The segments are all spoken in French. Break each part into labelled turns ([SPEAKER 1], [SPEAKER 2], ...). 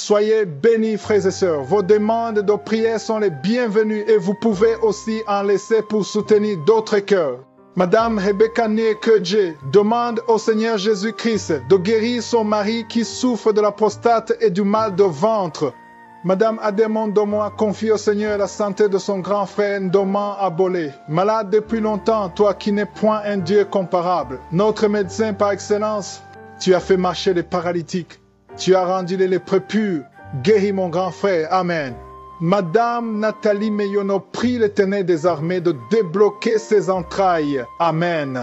[SPEAKER 1] Soyez bénis, frères et sœurs. Vos demandes de prière sont les bienvenues et vous pouvez aussi en laisser pour soutenir d'autres cœurs. Madame Rebecca Nekedje demande au Seigneur Jésus-Christ de guérir son mari qui souffre de la prostate et du mal de ventre. Madame Ademon Domoa confie au Seigneur la santé de son grand frère Ndoman Abolé. Malade depuis longtemps, toi qui n'es point un Dieu comparable. Notre médecin par excellence, tu as fait marcher les paralytiques. Tu as rendu les lépreux purs. Guéris mon grand frère. Amen. Madame Nathalie Meyono prie l'Éternel des armées de débloquer ses entrailles. Amen.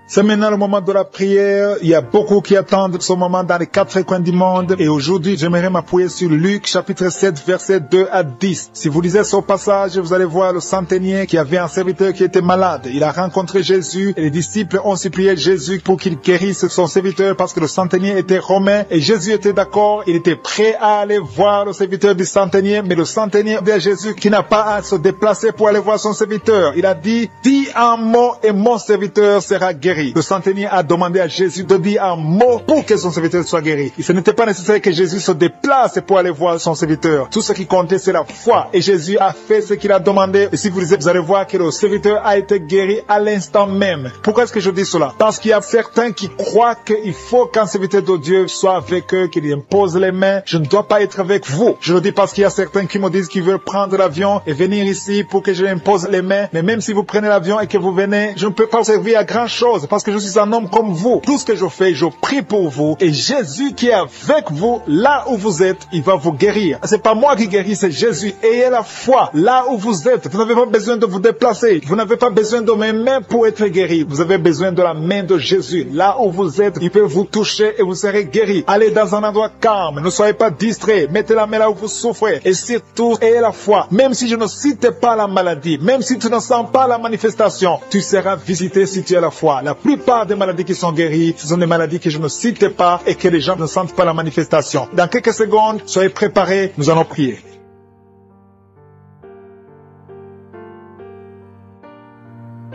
[SPEAKER 2] C'est maintenant le moment de la prière. Il y a beaucoup qui attendent ce moment dans les 4 coins du monde. Et aujourd'hui, j'aimerais m'appuyer sur Luc, chapitre 7, versets 2 à 10. Si vous lisez ce passage, vous allez voir le centenier qui avait un serviteur qui était malade. Il a rencontré Jésus et les disciples ont supplié Jésus pour qu'il guérisse son serviteur parce que le centenier était romain et Jésus était d'accord. Il était prêt à aller voir le serviteur du centenier, mais le centenier dit à Jésus qu'il n'a pas à se déplacer pour aller voir son serviteur. Il a dit, dis un mot et mon serviteur sera guéri. Le centenier a demandé à Jésus de dire un mot pour que son serviteur soit guéri. Ce n'était pas nécessaire que Jésus se déplace pour aller voir son serviteur. Tout ce qui comptait, c'est la foi. Et Jésus a fait ce qu'il a demandé. Et si vous lisez, vous allez voir que le serviteur a été guéri à l'instant même. Pourquoi est-ce que je dis cela? Parce qu'il y a certains qui croient qu'il faut qu'un serviteur de Dieu soit avec eux, qu'il impose les mains. Je ne dois pas être avec vous. Je le dis parce qu'il y a certains qui me disent qu'ils veulent prendre l'avion et venir ici pour que je impose les mains. Mais même si vous prenez l'avion et que vous venez, je ne peux pas servir à grand chose. Parce que je suis un homme comme vous. Tout ce que je fais, je prie pour vous. Et Jésus qui est avec vous, là où vous êtes, il va vous guérir. C'est pas moi qui guéris, c'est Jésus. Ayez la foi là où vous êtes. Vous n'avez pas besoin de vous déplacer. Vous n'avez pas besoin de mes mains pour être guéri. Vous avez besoin de la main de Jésus. Là où vous êtes, il peut vous toucher et vous serez guéri. Allez dans un endroit calme. Ne soyez pas distraits. Mettez la main là où vous souffrez. Et surtout, ayez la foi. Même si je ne cite pas la maladie, même si tu ne sens pas la manifestation, tu seras visité si tu as la foi. La plupart des maladies qui sont guéries, ce sont des maladies que je ne cite pas et que les gens ne sentent pas la manifestation. Dans quelques secondes, soyez préparés, nous allons prier.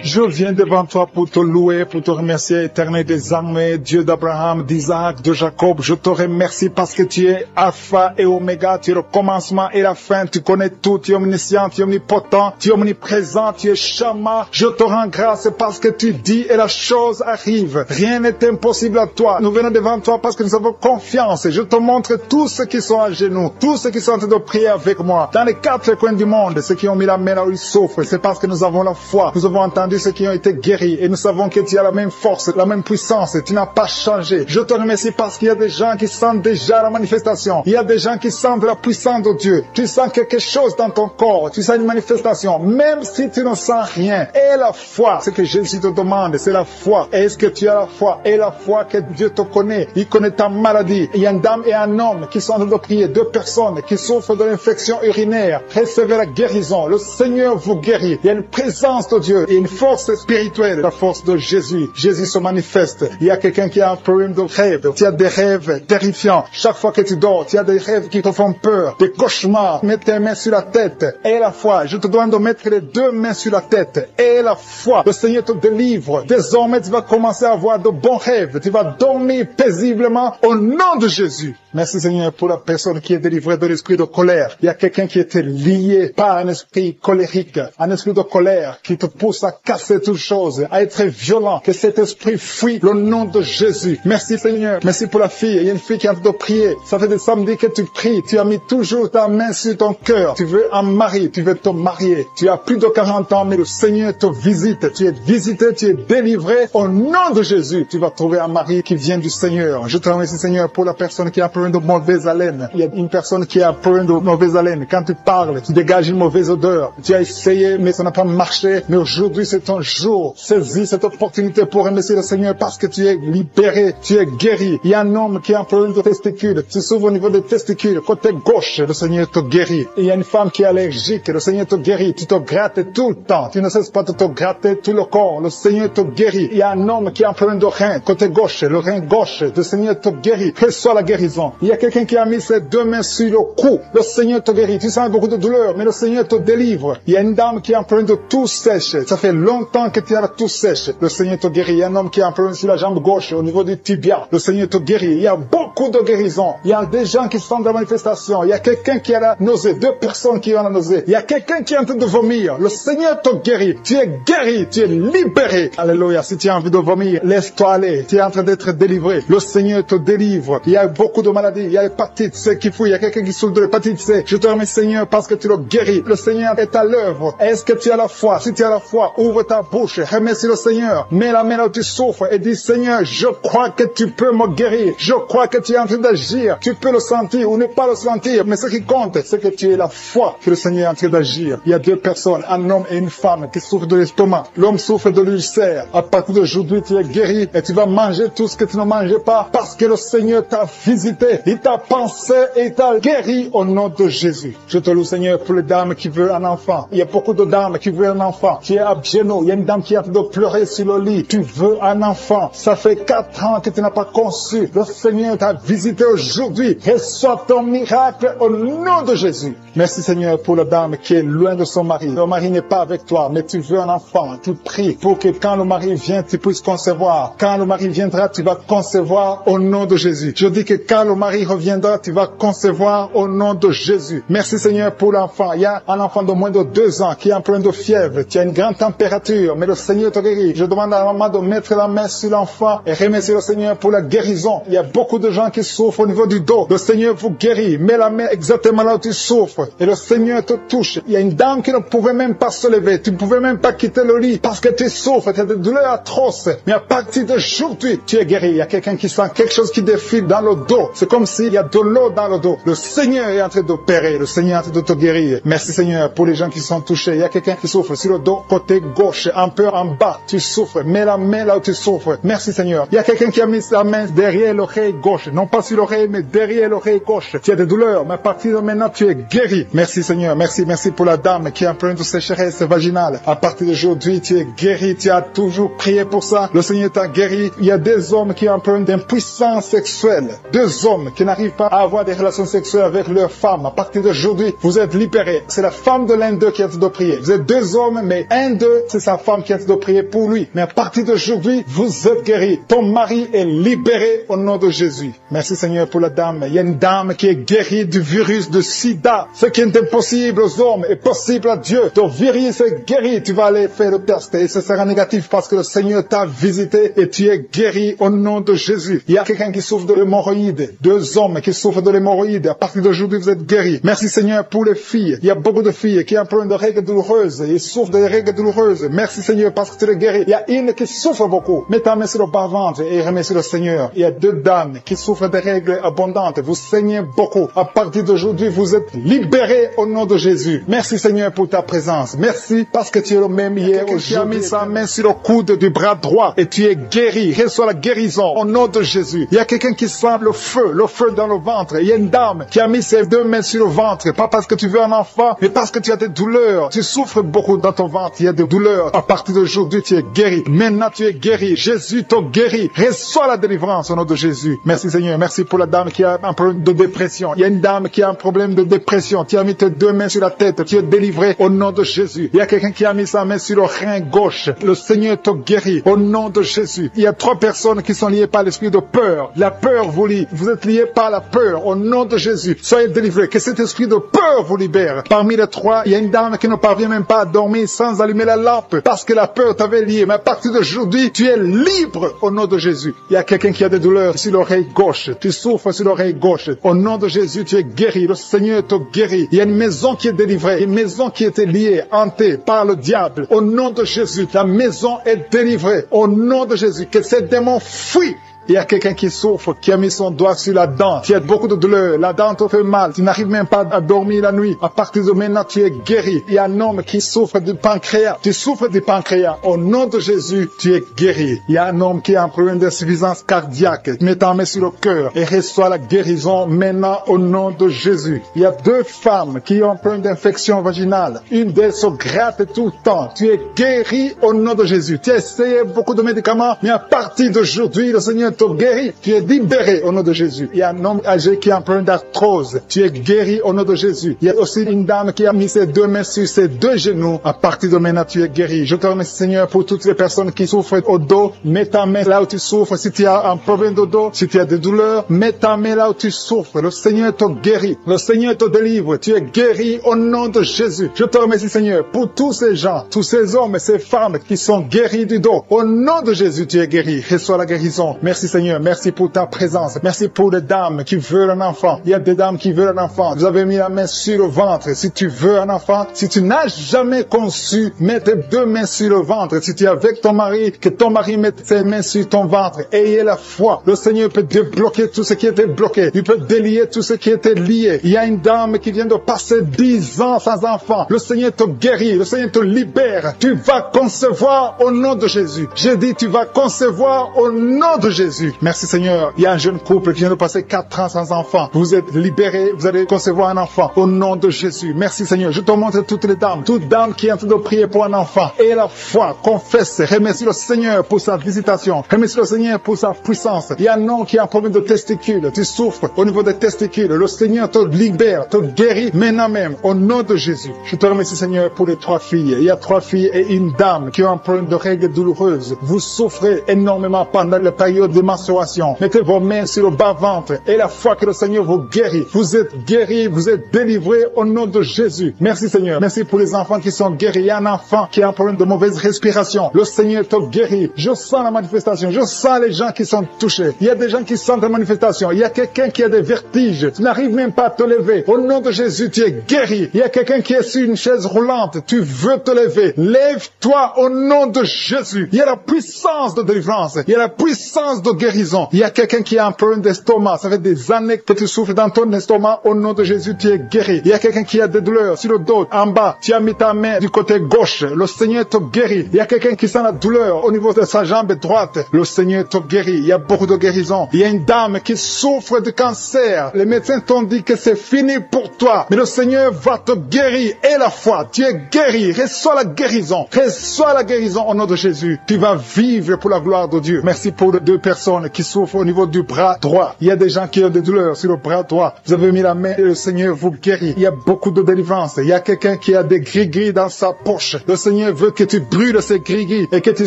[SPEAKER 2] Je viens devant toi pour te louer, pour te remercier, Éternel des armées, Dieu d'Abraham, d'Isaac, de Jacob. Je te remercie parce que tu es Alpha et Oméga, tu es le commencement et la fin. Tu connais tout, tu es omniscient, tu es omnipotent, tu es omniprésent, tu es Shama. Je te rends grâce parce que tu dis et la chose arrive. Rien n'est impossible à toi. Nous venons devant toi parce que nous avons confiance. Je te montre tous ceux qui sont à genoux, tous ceux qui sont en train de prier avec moi. Dans les 4 coins du monde, ceux qui ont mis la main là où ils souffrent, c'est parce que nous avons la foi. Nous avons entendu ceux qui ont été guéris et nous savons que tu as la même force, la même puissance, tu n'as pas changé. Je te remercie parce qu'il y a des gens qui sentent déjà la manifestation. Il y a des gens qui sentent la puissance de Dieu. Tu sens quelque chose dans ton corps, tu sens une manifestation, même si tu ne sens rien. Et la foi, ce que Jésus te demande, c'est la foi. Est-ce que tu as la foi? Et la foi que Dieu te connaît, il connaît ta maladie. Il y a une dame et un homme qui sont en train de prier, 2 personnes qui souffrent de l'infection urinaire. Recevez la guérison. Le Seigneur vous guérit. Il y a une présence de Dieu et une force spirituelle, la force de Jésus. Jésus se manifeste. Il y a quelqu'un qui a un problème de rêve. Tu as des rêves terrifiants. Chaque fois que tu dors, tu as des rêves qui te font peur, des cauchemars. Mets tes mains sur la tête. Et la foi. Je te demande de mettre les 2 mains sur la tête. Et la foi. Le Seigneur te délivre. Désormais, tu vas commencer à avoir de bons rêves. Tu vas dormir paisiblement au nom de Jésus. Merci Seigneur pour la personne qui est délivrée de l'esprit de colère. Il y a quelqu'un qui était lié par un esprit colérique, un esprit de colère qui te pousse à casser toutes choses, à être violent. Que cet esprit fuit le nom de Jésus. Merci Seigneur. Merci pour la fille. Il y a une fille qui est en train de prier. Ça fait des samedis que tu pries. Tu as mis toujours ta main sur ton cœur. Tu veux un mari. Tu veux te marier. Tu as plus de 40 ans, mais le Seigneur te visite. Tu es visité, tu es délivré. Au nom de Jésus, tu vas trouver un mari qui vient du Seigneur. Je te remercie Seigneur pour la personne qui a un problème de mauvaise haleine. Il y a une personne qui a un problème de mauvaise haleine. Quand tu parles, tu dégages une mauvaise odeur. Tu as essayé, mais ça n'a pas marché. Mais aujourd'hui, c'est ton jour. Saisis cette opportunité pour remercier le Seigneur parce que tu es libéré, tu es guéri. Il y a un homme qui a un problème de testicules. Tu souffres au niveau des testicules. Côté gauche, le Seigneur te guérit. Il y a une femme qui est allergique. Le Seigneur te guérit. Tu te grattes tout le temps. Tu ne cesses pas de te gratter tout le corps. Le Seigneur te guérit. Il y a un homme qui a un problème de rein. Côté gauche, le rein gauche. Le Seigneur te guérit. Que soit la guérison. Il y a quelqu'un qui a mis ses 2 mains sur le cou. Le Seigneur te guérit. Tu sens beaucoup de douleur, mais le Seigneur te délivre. Il y a une dame qui a un problème de toux sèche. Ça fait longtemps longtemps que tu as tout sèche. Le Seigneur te guérit. Il y a un homme qui a un problème sur la jambe gauche, au niveau du tibia. Le Seigneur te guérit. Il y a beaucoup de guérisons. Il y a des gens qui sont dans la manifestation. Il y a quelqu'un qui a la nausée. 2 personnes qui ont la nausée. Il y a quelqu'un qui est en train de vomir. Le Seigneur te guérit. Tu es guéri. Tu es libéré. Alléluia. Si tu as envie de vomir, laisse-toi aller. Tu es en train d'être délivré. Le Seigneur te délivre. Il y a beaucoup de maladies. Il y a l'hépatite C qui fouille. Il y a quelqu'un qui souffre de l'hépatite C. Je te remercie, Seigneur, parce que tu le guéris. Le Seigneur est à l'œuvre. Est-ce que tu as la foi? Si tu as la foi, ouvre ta bouche. Remercie le Seigneur. Mets la main là où tu souffres et dis, Seigneur, je crois que tu peux me guérir. Je crois que tu es en train d'agir. Tu peux le sentir ou ne pas le sentir. Mais ce qui compte, c'est que tu aies la foi que le Seigneur est en train d'agir. Il y a 2 personnes, un homme et une femme, qui souffrent de l'estomac. L'homme souffre de l'ulcère. À partir d'aujourd'hui, tu es guéri et tu vas manger tout ce que tu ne mangeais pas parce que le Seigneur t'a visité. Il t'a pensé et il t'a guéri au nom de Jésus. Je te loue, Seigneur, pour les dames qui veulent un enfant. Il y a beaucoup de dames qui veulent un enfant. Tu es à genoux. Il y a une dame qui est en train de pleurer sur le lit. Tu veux un enfant. Ça fait 4 ans que tu n'as pas conçu. Le Seigneur t'a visité aujourd'hui. Reçois ton miracle au nom de Jésus. Merci, Seigneur, pour la dame qui est loin de son mari. Le mari n'est pas avec toi, mais tu veux un enfant. Tu pries pour que quand le mari vient, tu puisses concevoir. Quand le mari viendra, tu vas concevoir au nom de Jésus. Je dis que quand le mari reviendra, tu vas concevoir au nom de Jésus. Merci, Seigneur, pour l'enfant. Il y a un enfant de moins de 2 ans qui a un problème de fièvre. Tu as une grande température, mais le Seigneur te guérit. Je demande à la maman de mettre la main sur l'enfant et remercier le Seigneur pour la guérison. Il y a beaucoup de gens qui souffrent au niveau du dos. Le Seigneur vous guérit. Mets la main exactement là où tu souffres et le Seigneur te touche. Il y a une dame qui ne pouvait même pas se lever. Tu ne pouvais même pas quitter le lit parce que tu souffres. Tu as des douleurs atroces. Mais à partir d'aujourd'hui, tu es guéri. Il y a quelqu'un qui sent quelque chose qui défile dans le dos. C'est comme s'il y a de l'eau dans le dos. Le Seigneur est en train d'opérer. Le Seigneur est en train de te guérir. Merci, Seigneur, pour les gens qui sont touchés. Il y a quelqu'un qui souffre sur le dos, côté gauche, un peu en bas. Tu souffres. Mets la main là où tu souffres. Merci, Seigneur. Il y a quelqu'un qui a mis la main derrière l'oreille gauche. Non pas sur l'oreille, mais derrière l'oreille gauche. Tu as des douleurs, mais à partir de maintenant, tu es guéri. Merci, Seigneur. Merci pour la dame qui a un problème de sécheresse vaginale. À partir d'aujourd'hui, tu es guéri. Tu as toujours prié pour ça. Le Seigneur t'a guéri. Il y a des hommes qui ont un problème d'impuissance sexuelle. 2 hommes qui n'arrivent pas à avoir des relations sexuelles avec leurs femmes. À partir d'aujourd'hui, vous êtes libérés. C'est la femme de l'un d'eux qui est en train de prier. Vous êtes 2 hommes, mais un d'eux, c'est sa femme qui est en train de prier pour lui. Mais à partir d'aujourd'hui, vous êtes guéris. Ton mari est libéré au nom de Jésus. Merci, Seigneur, pour la dame. Il y a une dame qui est guérie du virus de sida. Ce qui est impossible aux hommes est possible à Dieu. Ton virus est guéri. Tu vas aller faire le test et ce sera négatif parce que le Seigneur t'a visité et tu es guéri au nom de Jésus. Il y a quelqu'un qui souffre de l'hémorroïde. 2 hommes qui souffrent de l'hémorroïde. À partir d'aujourd'hui, vous êtes guéris. Merci, Seigneur, pour les filles. Il y a beaucoup de filles qui ont un problème de règles douloureuses. Ils souffrent des règles douloureuses. Merci, Seigneur, parce que tu les guéris. Il y a une qui souffre beaucoup. Mets ta main sur le bas-ventre et remercie le Seigneur. Il y a 2 dames qui souffrent des règles abondantes. Vous saignez beaucoup. À partir d'aujourd'hui, vous êtes libérés au nom de Jésus. Merci, Seigneur, pour ta présence. Merci parce que tu es le même hier. Tu as mis sa main sur le coude du bras droit et tu es guéri. Reçois la guérison au nom de Jésus. Il y a quelqu'un qui sent le feu dans le ventre. Il y a une dame qui a mis ses 2 mains sur le ventre. Pas parce que tu veux un enfant, mais parce que tu as des douleurs. Tu souffres beaucoup dans ton ventre. Il y a des douleurs. À partir d'aujourd'hui, tu es guéri. Maintenant, tu es guéri. Jésus t'a guéri. Reçois la délivrance au nom de Jésus. Merci, Seigneur. Merci pour la dame qui a un problème de dépression. Il y a une dame qui a un problème de dépression. Tu as mis tes 2 mains sur la tête. Tu es délivré au nom de Jésus. Il y a quelqu'un qui a mis sa main sur le rein gauche. Le Seigneur te guérit au nom de Jésus. Il y a 3 personnes qui sont liées par l'esprit de peur. La peur vous lie. Vous êtes liés par la peur au nom de Jésus. Soyez délivrés. Que cet esprit de peur vous libère. Parmi les 3, il y a une dame qui ne parvient même pas à dormir sans allumer la lampe parce que la peur t'avait lié. Mais à partir d'aujourd'hui, tu es libre au nom de Jésus. Il y a quelqu'un qui a des douleurs sur l'oreille gauche. Tu souffres sur l'oreille gauche. Au nom de Jésus, tu es guéri. Le Seigneur te guérit. Il y a une maison qui est délivrée. Une maison qui était liée, hantée par le diable. Au nom de Jésus, la maison est délivrée. Au nom de Jésus, que ces démons fuient. Il y a quelqu'un qui souffre, qui a mis son doigt sur la dent. Tu as beaucoup de douleur. La dent te fait mal. Tu n'arrives même pas à dormir la nuit. À partir de maintenant, tu es guéri. Il y a un homme qui souffre du pancréas. Tu souffres du pancréas. Au nom de Jésus, tu es guéri. Il y a un homme qui a un problème d'insuffisance cardiaque. Mets ta main sur le cœur et reçois la guérison maintenant au nom de Jésus. Il y a 2 femmes qui ont un problème d'infection vaginale. Une d'elles se gratte tout le temps. Tu es guéri au nom de Jésus. Tu as essayé beaucoup de médicaments, mais à partir d'aujourd'hui, le Seigneur te guérit. Tu es libéré au nom de Jésus. Il y a un homme âgé qui a un problème d'arthrose. Tu es guéri au nom de Jésus. Il y a aussi une dame qui a mis ses deux mains sur ses deux genoux. À partir de maintenant, tu es guéri. Je te remercie, Seigneur, pour toutes les personnes qui souffrent au dos. Mets ta main là où tu souffres. Si tu as un problème de dos, si tu as des douleurs, mets ta main là où tu souffres. Le Seigneur te guérit. Le Seigneur te délivre. Tu es guéri au nom de Jésus. Je te remercie, Seigneur, pour tous ces gens, tous ces hommes et ces femmes qui sont guéris du dos. Au nom de Jésus, tu es guéri. Reçois la guérison. Merci, Seigneur. Merci pour ta présence. Merci pour les dames qui veulent un enfant. Il y a des dames qui veulent un enfant. Vous avez mis la main sur le ventre. Si tu veux un enfant, si tu n'as jamais conçu, mets tes deux mains sur le ventre. Si tu es avec ton mari, que ton mari mette ses mains sur ton ventre. Ayez la foi. Le Seigneur peut débloquer tout ce qui était bloqué. Il peut délier tout ce qui était lié. Il y a une dame qui vient de passer 10 ans sans enfant. Le Seigneur te guérit. Le Seigneur te libère. Tu vas concevoir au nom de Jésus. J'ai dit, tu vas concevoir au nom de Jésus. Merci, Seigneur. Il y a un jeune couple qui vient de passer 4 ans sans enfant. Vous êtes libérés. Vous allez concevoir un enfant au nom de Jésus. Merci, Seigneur. Je te montre toutes les dames. Toute dame qui est en train de prier pour un enfant. Et la foi, confesse. Remercie le Seigneur pour sa visitation. Remercie le Seigneur pour sa puissance. Il y a un homme qui a un problème de testicules. Tu souffres au niveau des testicules. Le Seigneur te libère, te guérit maintenant même au nom de Jésus. Je te remercie, Seigneur, pour les 3 filles. Il y a 3 filles et une dame qui ont un problème de règles douloureuses. Vous souffrez énormément pendant la période de menstruation. Mettez vos mains sur le bas-ventre et la foi que le Seigneur vous guérit. Vous êtes guéris, vous êtes délivrés au nom de Jésus. Merci, Seigneur. Merci pour les enfants qui sont guéris. Il y a un enfant qui a un problème de mauvaise respiration. Le Seigneur te guérit. Je sens la manifestation. Je sens les gens qui sont touchés. Il y a des gens qui sentent la manifestation. Il y a quelqu'un qui a des vertiges. Tu n'arrives même pas à te lever. Au nom de Jésus, tu es guéri. Il y a quelqu'un qui est sur une chaise roulante. Tu veux te lever. Lève-toi au nom de Jésus. Il y a la puissance de délivrance. Il y a la puissance de guérison. Il y a quelqu'un qui a un problème d'estomac. Ça fait des années que tu souffres dans ton estomac. Au nom de Jésus, tu es guéri. Il y a quelqu'un qui a des douleurs sur le dos, en bas. Tu as mis ta main du côté gauche. Le Seigneur te guérit. Il y a quelqu'un qui sent la douleur au niveau de sa jambe droite. Le Seigneur te guérit. Il y a beaucoup de guérison. Il y a une dame qui souffre de cancer. Les médecins t'ont dit que c'est fini pour toi. Mais le Seigneur va te guérir. Et la foi, tu es guéri. Reçois la guérison. Reçois la guérison au nom de Jésus. Tu vas vivre pour la gloire de Dieu. Merci pour les 2 personnes qui souffrent au niveau du bras droit. Il y a des gens qui ont des douleurs sur le bras droit. Vous avez mis la main et le Seigneur vous guérit. Il y a beaucoup de délivrance. Il y a quelqu'un qui a des gris-gris dans sa poche. Le Seigneur veut que tu brûles ces gris-gris et que tu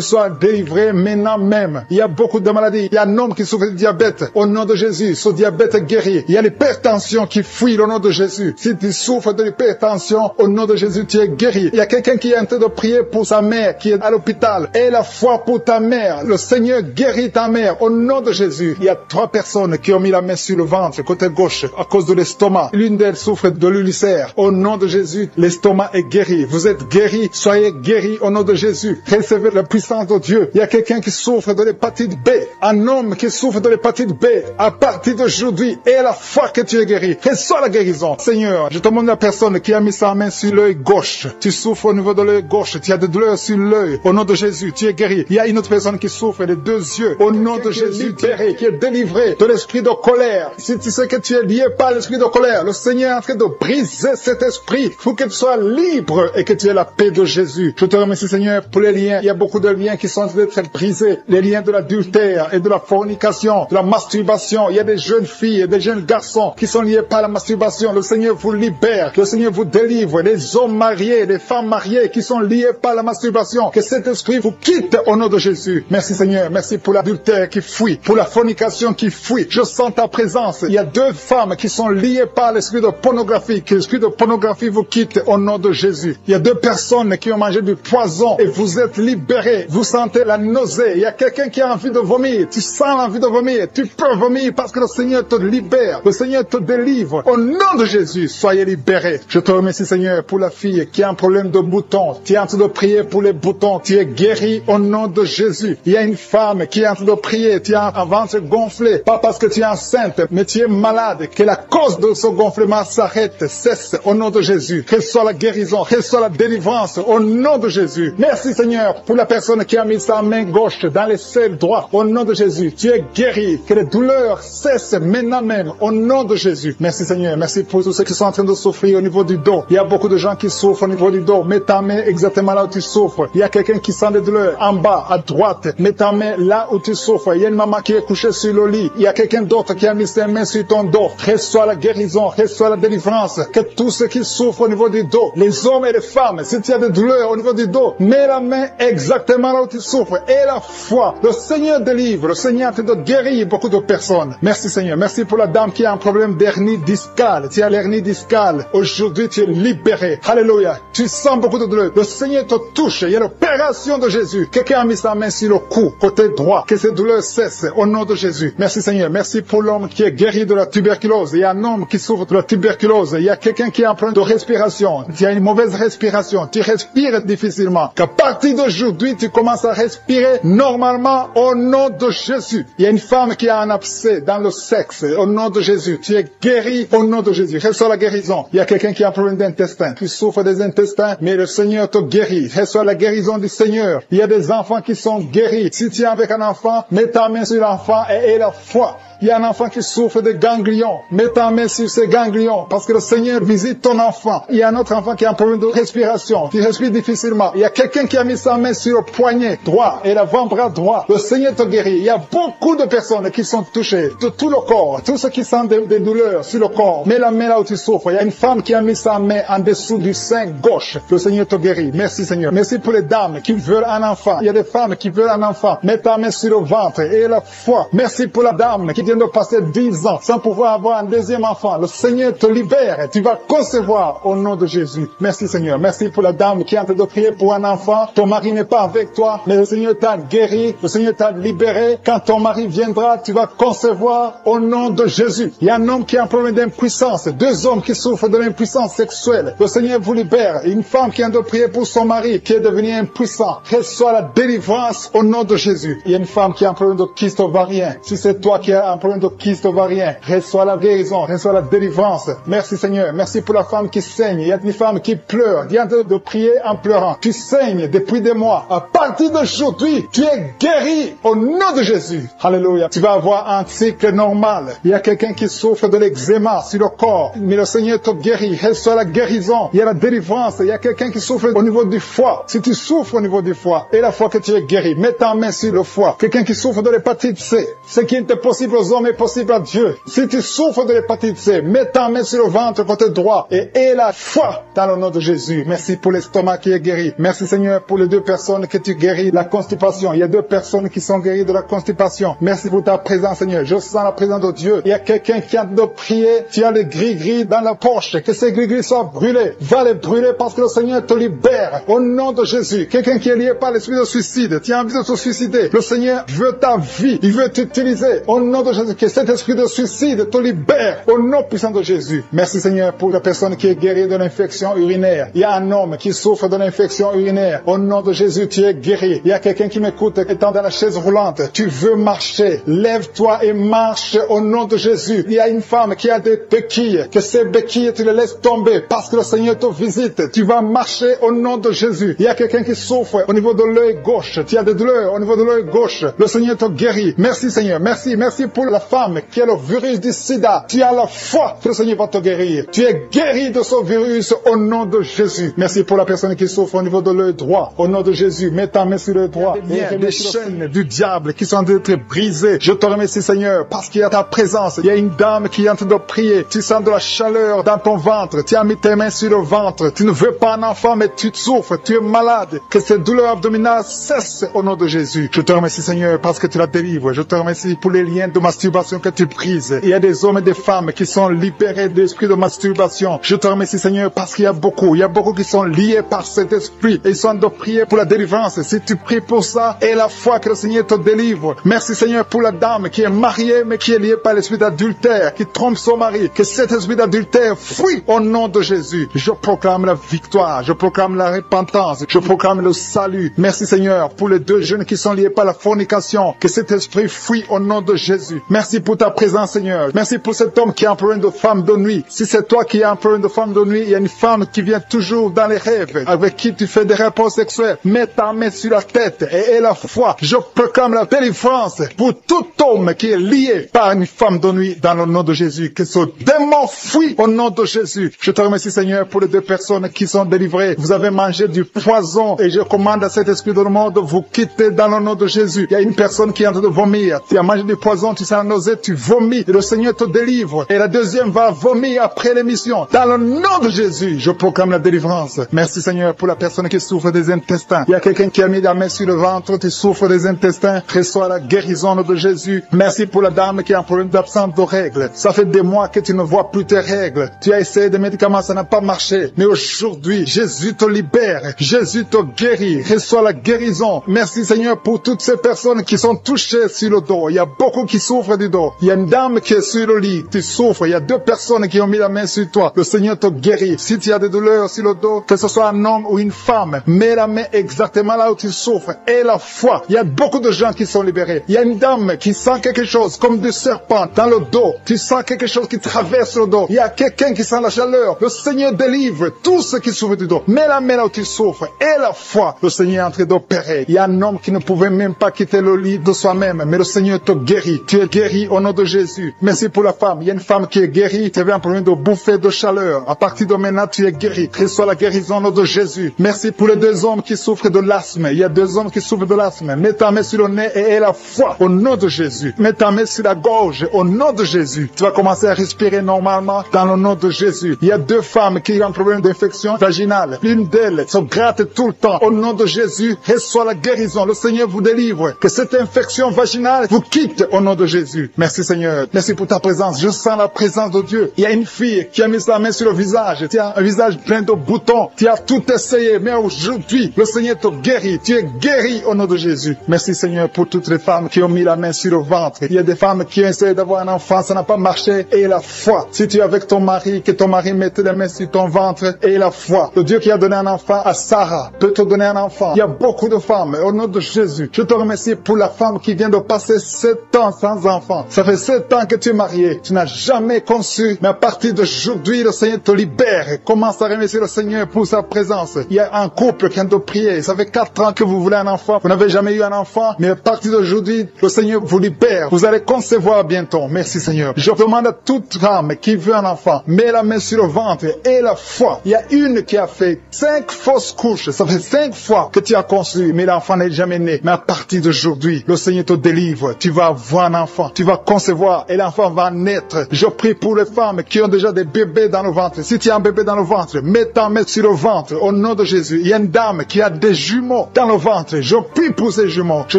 [SPEAKER 2] sois délivré maintenant même. Il y a beaucoup de maladies. Il y a un homme qui souffre de diabète. Au nom de Jésus, ce diabète est guéri. Il y a l'hypertension qui fuit au nom de Jésus. Si tu souffres de l'hypertension, au nom de Jésus, tu es guéri. Il y a quelqu'un qui est en train de prier pour sa mère qui est à l'hôpital. Aie la foi pour ta mère. Le Seigneur guérit ta mère au nom de Jésus. Il y a 3 personnes qui ont mis la main sur le ventre, côté gauche, à cause de l'estomac. L'une d'elles souffre de l'ulcère. Au nom de Jésus, l'estomac est guéri. Vous êtes guéris. Soyez guéris au nom de Jésus. Recevez la puissance de Dieu. Il y a quelqu'un qui souffre de l'hépatite B. Un homme qui souffre de l'hépatite B. À partir d'aujourd'hui, aie la foi que tu es guéri. Reçois la guérison. Seigneur, je te demande la personne qui a mis sa main sur l'œil gauche. Tu souffres au niveau de l'œil gauche. Tu as des douleurs sur l'œil. Au nom de Jésus, tu es guéri. Il y a une autre personne qui souffre des 2 yeux. Au nom de Jésus, tu es libéré, qui est délivré de l'esprit de colère. Si tu sais que tu es lié par l'esprit de colère, le Seigneur est en train de briser cet esprit pour que tu sois libre et que tu aies la paix de Jésus. Je te remercie, Seigneur, pour les liens. Il y a beaucoup de liens qui sont en train d'être brisés. Les liens de l'adultère et de la fornication, de la masturbation. Il y a des jeunes filles et des jeunes garçons qui sont liés par la masturbation. Le Seigneur vous libère. Le Seigneur vous délivre. Les hommes mariés, les femmes mariées qui sont liés par la masturbation. Que cet esprit vous quitte au nom de Jésus. Merci, Seigneur. Merci pour l'adultère qui fuit, pour la fornication qui fuit. Je sens ta présence. Il y a 2 femmes qui sont liées par l'esprit de pornographie. Que l'esprit de pornographie vous quitte au nom de Jésus. Il y a 2 personnes qui ont mangé du poison et vous êtes libérés. Vous sentez la nausée. Il y a quelqu'un qui a envie de vomir. Tu sens l'envie de vomir. Tu peux vomir parce que le Seigneur te libère. Le Seigneur te délivre. Au nom de Jésus, soyez libérés. Je te remercie, Seigneur, pour la fille qui a un problème de boutons. Tu es en train de prier pour les boutons. Tu es guéri au nom de Jésus. Il y a une femme qui est en train de prier. Tu as un ventre gonflé. Pas parce que tu es enceinte, mais tu es malade. Que la cause de ce gonflement s'arrête, cesse au nom de Jésus. Reçois la guérison, reçois la délivrance au nom de Jésus. Merci, Seigneur, pour la personne qui a mis sa main gauche dans les selles droits. Au nom de Jésus, tu es guéri. Que les douleurs cessent maintenant même au nom de Jésus. Merci, Seigneur. Merci pour tous ceux qui sont en train de souffrir au niveau du dos. Il y a beaucoup de gens qui souffrent au niveau du dos. Mets ta main exactement là où tu souffres. Il y a quelqu'un qui sent des douleurs en bas, à droite. Mets ta main là où tu souffres. Il y a une maman qui est couchée sur le lit. Il y a quelqu'un d'autre qui a mis ses mains sur ton dos. Reçois la guérison, reçois la délivrance. Que tous ceux qui souffrent au niveau du dos, les hommes et les femmes, si tu as des douleurs au niveau du dos, mets la main exactement là où tu souffres. Et la foi, le Seigneur délivre, le Seigneur te guérit beaucoup de personnes. Merci Seigneur, merci pour la dame qui a un problème d'hernie discale. Tu as l'hernie discale. Aujourd'hui, tu es libéré. Alléluia. Tu sens beaucoup de douleur. Le Seigneur te touche. Il y a l'opération de Jésus. Quelqu'un a mis sa main sur le cou, côté droit. Que ces douleurs cessent au nom de Jésus. Merci Seigneur. Merci pour l'homme qui est guéri de la tuberculose. Il y a un homme qui souffre de la tuberculose. Il y a quelqu'un qui a un problème de respiration. Tu as une mauvaise respiration. Tu respires difficilement. Qu'à partir d'aujourd'hui, tu commences à respirer normalement au nom de Jésus. Il y a une femme qui a un abcès dans le sexe. Au nom de Jésus. Tu es guéri au nom de Jésus. Reçois la guérison. Il y a quelqu'un qui a un problème d'intestin. Tu souffres des intestins, mais le Seigneur te guérit. Reçois la guérison du Seigneur. Il y a des enfants qui sont guéris. Si tu es avec un enfant, mets ta main sur l'enfant et aie la foi. Il y a un enfant qui souffre de ganglions. Mets ta main sur ces ganglions parce que le Seigneur visite ton enfant. Il y a un autre enfant qui a un problème de respiration. Tu respires difficilement. Il y a quelqu'un qui a mis sa main sur le poignet droit et l'avant-bras droit. Le Seigneur te guérit. Il y a beaucoup de personnes qui sont touchées de tout le corps. Tous ceux qui sentent des douleurs sur le corps. Mets la main là où tu souffres. Il y a une femme qui a mis sa main en dessous du sein gauche. Le Seigneur te guérit. Merci Seigneur. Merci pour les dames qui veulent un enfant. Il y a des femmes qui veulent un enfant. Mets ta main sur le ventre et la foi. Merci pour la dame qui vient de passer 10 ans sans pouvoir avoir un deuxième enfant. Le Seigneur te libère. Tu vas concevoir au nom de Jésus. Merci Seigneur. Merci pour la dame qui est en train de prier pour un enfant. Ton mari n'est pas avec toi, mais le Seigneur t'a guéri. Le Seigneur t'a libéré. Quand ton mari viendra, tu vas concevoir au nom de Jésus. Il y a un homme qui a un problème d'impuissance. 2 hommes qui souffrent de l'impuissance sexuelle. Le Seigneur vous libère. Une femme qui est en train de prier pour son mari qui est devenu impuissant. Reçois la délivrance au nom de Jésus. Il y a une femme qui a un problème de kyste ovarien. Si c'est toi qui as un problème de kyste ovarien, reçois la guérison, reçois la délivrance. Merci Seigneur. Merci pour la femme qui saigne. Il y a une femme qui pleure. Viens de prier en pleurant. Tu saignes depuis des mois. À partir d'aujourd'hui, tu es guéri au nom de Jésus. Alléluia. Tu vas avoir un cycle normal. Il y a quelqu'un qui souffre de l'eczéma sur le corps. Mais le Seigneur te guérit. Reçois la guérison. Il y a la délivrance. Il y a quelqu'un qui souffre au niveau du foie. Si tu souffres au niveau du foie, et la fois que tu es guéri, mets ta main sur le foie. Quelqu'un qui souffre de l'hépatite C. Ce qui est impossible aux hommes est possible à Dieu. Si tu souffres de l'hépatite C, mets ta main sur le ventre côté droit et aie la foi dans le nom de Jésus. Merci pour l'estomac qui est guéri. Merci Seigneur pour les 2 personnes que tu guéris la constipation. Il y a 2 personnes qui sont guéries de la constipation. Merci pour ta présence Seigneur. Je sens la présence de Dieu. Il y a quelqu'un qui a de prier. Tu as les gris-gris dans la poche. Que ces gris-gris soient brûlés. Va les brûler parce que le Seigneur te libère. Au nom de Jésus. Quelqu'un qui est lié par l'esprit de suicide. Tu as envie de te suicider. Le Seigneur veut ta vie. Il veut t'utiliser. Au nom de Jésus. Que cet esprit de suicide te libère. Au nom puissant de Jésus. Merci Seigneur pour la personne qui est guérie de l'infection urinaire. Il y a un homme qui souffre de l'infection urinaire. Au nom de Jésus, tu es guéri. Il y a quelqu'un qui m'écoute étant dans la chaise roulante. Tu veux marcher. Lève-toi et marche au nom de Jésus. Il y a une femme qui a des béquilles. Que ces béquilles, tu les laisses tomber parce que le Seigneur te visite. Tu vas marcher au nom de Jésus. Il y a quelqu'un qui souffre au niveau de l'œil gauche. Tu as des douleurs au niveau de l'œil gauche. Le Seigneur te guérit. Merci Seigneur. Merci. Merci pour la femme qui a le virus du sida. Tu as la foi que le Seigneur va te guérir. Tu es guéri de ce virus au nom de Jésus. Merci pour la personne qui souffre au niveau de l'œil droit. Au nom de Jésus, mets ta main sur l'œil droit. Il y a des chaînes du diable qui sont en train d'être brisées. Je te remercie Seigneur parce qu'il y a ta présence. Il y a une dame qui est en train de prier. Tu sens de la chaleur dans ton ventre. Tu as mis tes mains sur le ventre. Tu ne veux pas un enfant mais tu souffres. Tu es malade. Que ces douleurs abdominales cessent au nom de Jésus. Je te remercie Seigneur parce que tu la délivres. Je te remercie pour les liens de masturbation que tu brises. Il y a des hommes et des femmes qui sont libérés de l'esprit de masturbation. Je te remercie Seigneur parce qu'il y a beaucoup qui sont liés par cet esprit et ils sont de prier pour la délivrance. Si tu pries pour ça, et la foi que le Seigneur te délivre. Merci Seigneur pour la dame qui est mariée mais qui est liée par l'esprit d'adultère, qui trompe son mari. Que cet esprit d'adultère fuit au nom de Jésus. Je proclame la victoire, je proclame la repentance, je proclame le salut. Merci Seigneur pour les 2 jeunes qui sont liés par la fornication. Que cet esprit fuit au nom de Jésus. Merci pour ta présence Seigneur. Merci pour cet homme qui a un problème de femme de nuit. Si c'est toi qui as un problème de femme de nuit, il y a une femme qui vient toujours dans les rêves, avec qui tu fais des rapports sexuels. Mets ta main sur la tête et aie la foi. Je proclame la délivrance pour tout homme qui est lié par une femme de nuit dans le nom de Jésus. Que ce démon fuit au nom de Jésus. Je te remercie Seigneur pour les 2 personnes qui sont délivrées. Vous avez mangé du poison et je commande à cet esprit de mort de vous quitter dans le nom de Jésus. Il y a une personne personne qui est en train de vomir. Tu as mangé du poison, tu sens la nausée, tu vomis. Et le Seigneur te délivre. Et la deuxième va vomir après l'émission. Dans le nom de Jésus, je proclame la délivrance. Merci Seigneur pour la personne qui souffre des intestins. Il y a quelqu'un qui a mis la main sur le ventre, tu souffres des intestins. Reçois la guérison au nom de Jésus. Merci pour la dame qui a un problème d'absence de règles. Ça fait des mois que tu ne vois plus tes règles. Tu as essayé des médicaments, ça n'a pas marché. Mais aujourd'hui, Jésus te libère. Jésus te guérit. Reçois la guérison. Merci Seigneur pour toutes ces personnes qui sont touchées sur le dos. Il y a beaucoup qui souffrent du dos. Il y a une dame qui est sur le lit. Tu souffres. Il y a 2 personnes qui ont mis la main sur toi. Le Seigneur te guérit. Si tu as des douleurs sur le dos, que ce soit un homme ou une femme, mets la main exactement là où tu souffres. Et la foi. Il y a beaucoup de gens qui sont libérés. Il y a une dame qui sent quelque chose comme du serpent dans le dos. Tu sens quelque chose qui traverse le dos. Il y a quelqu'un qui sent la chaleur. Le Seigneur délivre tous ceux qui souffrent du dos. Mets la main là où tu souffres. Et la foi. Le Seigneur est en train d'opérer. Il y a un homme qui ne pouvait même pas quitter le lit de soi-même. Mais le Seigneur te guérit. Tu es guéri au nom de Jésus. Merci pour la femme. Il y a une femme qui est guérie. Tu avais un problème de bouffée de chaleur. À partir de maintenant, tu es guéri. Reçois la guérison au nom de Jésus. Merci pour les 2 hommes qui souffrent de l'asthme. Il y a 2 hommes qui souffrent de l'asthme. Mets ta main sur le nez et aie la foi au nom de Jésus. Mets ta main sur la gorge au nom de Jésus. Tu vas commencer à respirer normalement dans le nom de Jésus. Il y a 2 femmes qui ont un problème d'infection vaginale. L'une d'elles se gratte tout le temps. Au nom de Jésus, reçois la guérison. Le Seigneur vous délivre. Que cette infection vaginale vous quitte au nom de Jésus. Merci Seigneur. Merci pour ta présence. Je sens la présence de Dieu. Il y a une fille qui a mis sa main sur le visage. Tu as un visage plein de boutons. Tu as tout essayé. Mais aujourd'hui, le Seigneur te guérit. Tu es guéri au nom de Jésus. Merci Seigneur pour toutes les femmes qui ont mis la main sur le ventre. Il y a des femmes qui ont essayé d'avoir un enfant. Ça n'a pas marché. Et la foi. Si tu es avec ton mari, que ton mari mette les mains sur ton ventre. Et la foi. Le Dieu qui a donné un enfant à Sarah peut te donner un enfant. Il y a beaucoup de femmes. Au nom de Jésus, je te remercie pour la femme qui vient de passer 7 ans sans enfant. Ça fait 7 ans que tu es marié. Tu n'as jamais conçu. Mais à partir d'aujourd'hui, le Seigneur te libère. Commence à remercier le Seigneur pour sa présence. Il y a un couple qui vient de prier. Ça fait 4 ans que vous voulez un enfant. Vous n'avez jamais eu un enfant. Mais à partir d'aujourd'hui, le Seigneur vous libère. Vous allez concevoir bientôt. Merci Seigneur. Je demande à toute femme qui veut un enfant, mets la main sur le ventre et la foi. Il y a une qui a fait 5 fausses couches. Ça fait 5 fois que tu as conçu, mais l'enfant n'est jamais né. Mais à partir d'aujourd'hui, le Seigneur te délivre. Tu vas avoir un enfant. Tu vas concevoir et l'enfant va naître. Je prie pour les femmes qui ont déjà des bébés dans le ventre. Si tu as un bébé dans le ventre, mets ta main sur le ventre au nom de Jésus. Il y a une dame qui a des jumeaux dans le ventre. Je prie pour ces jumeaux. Je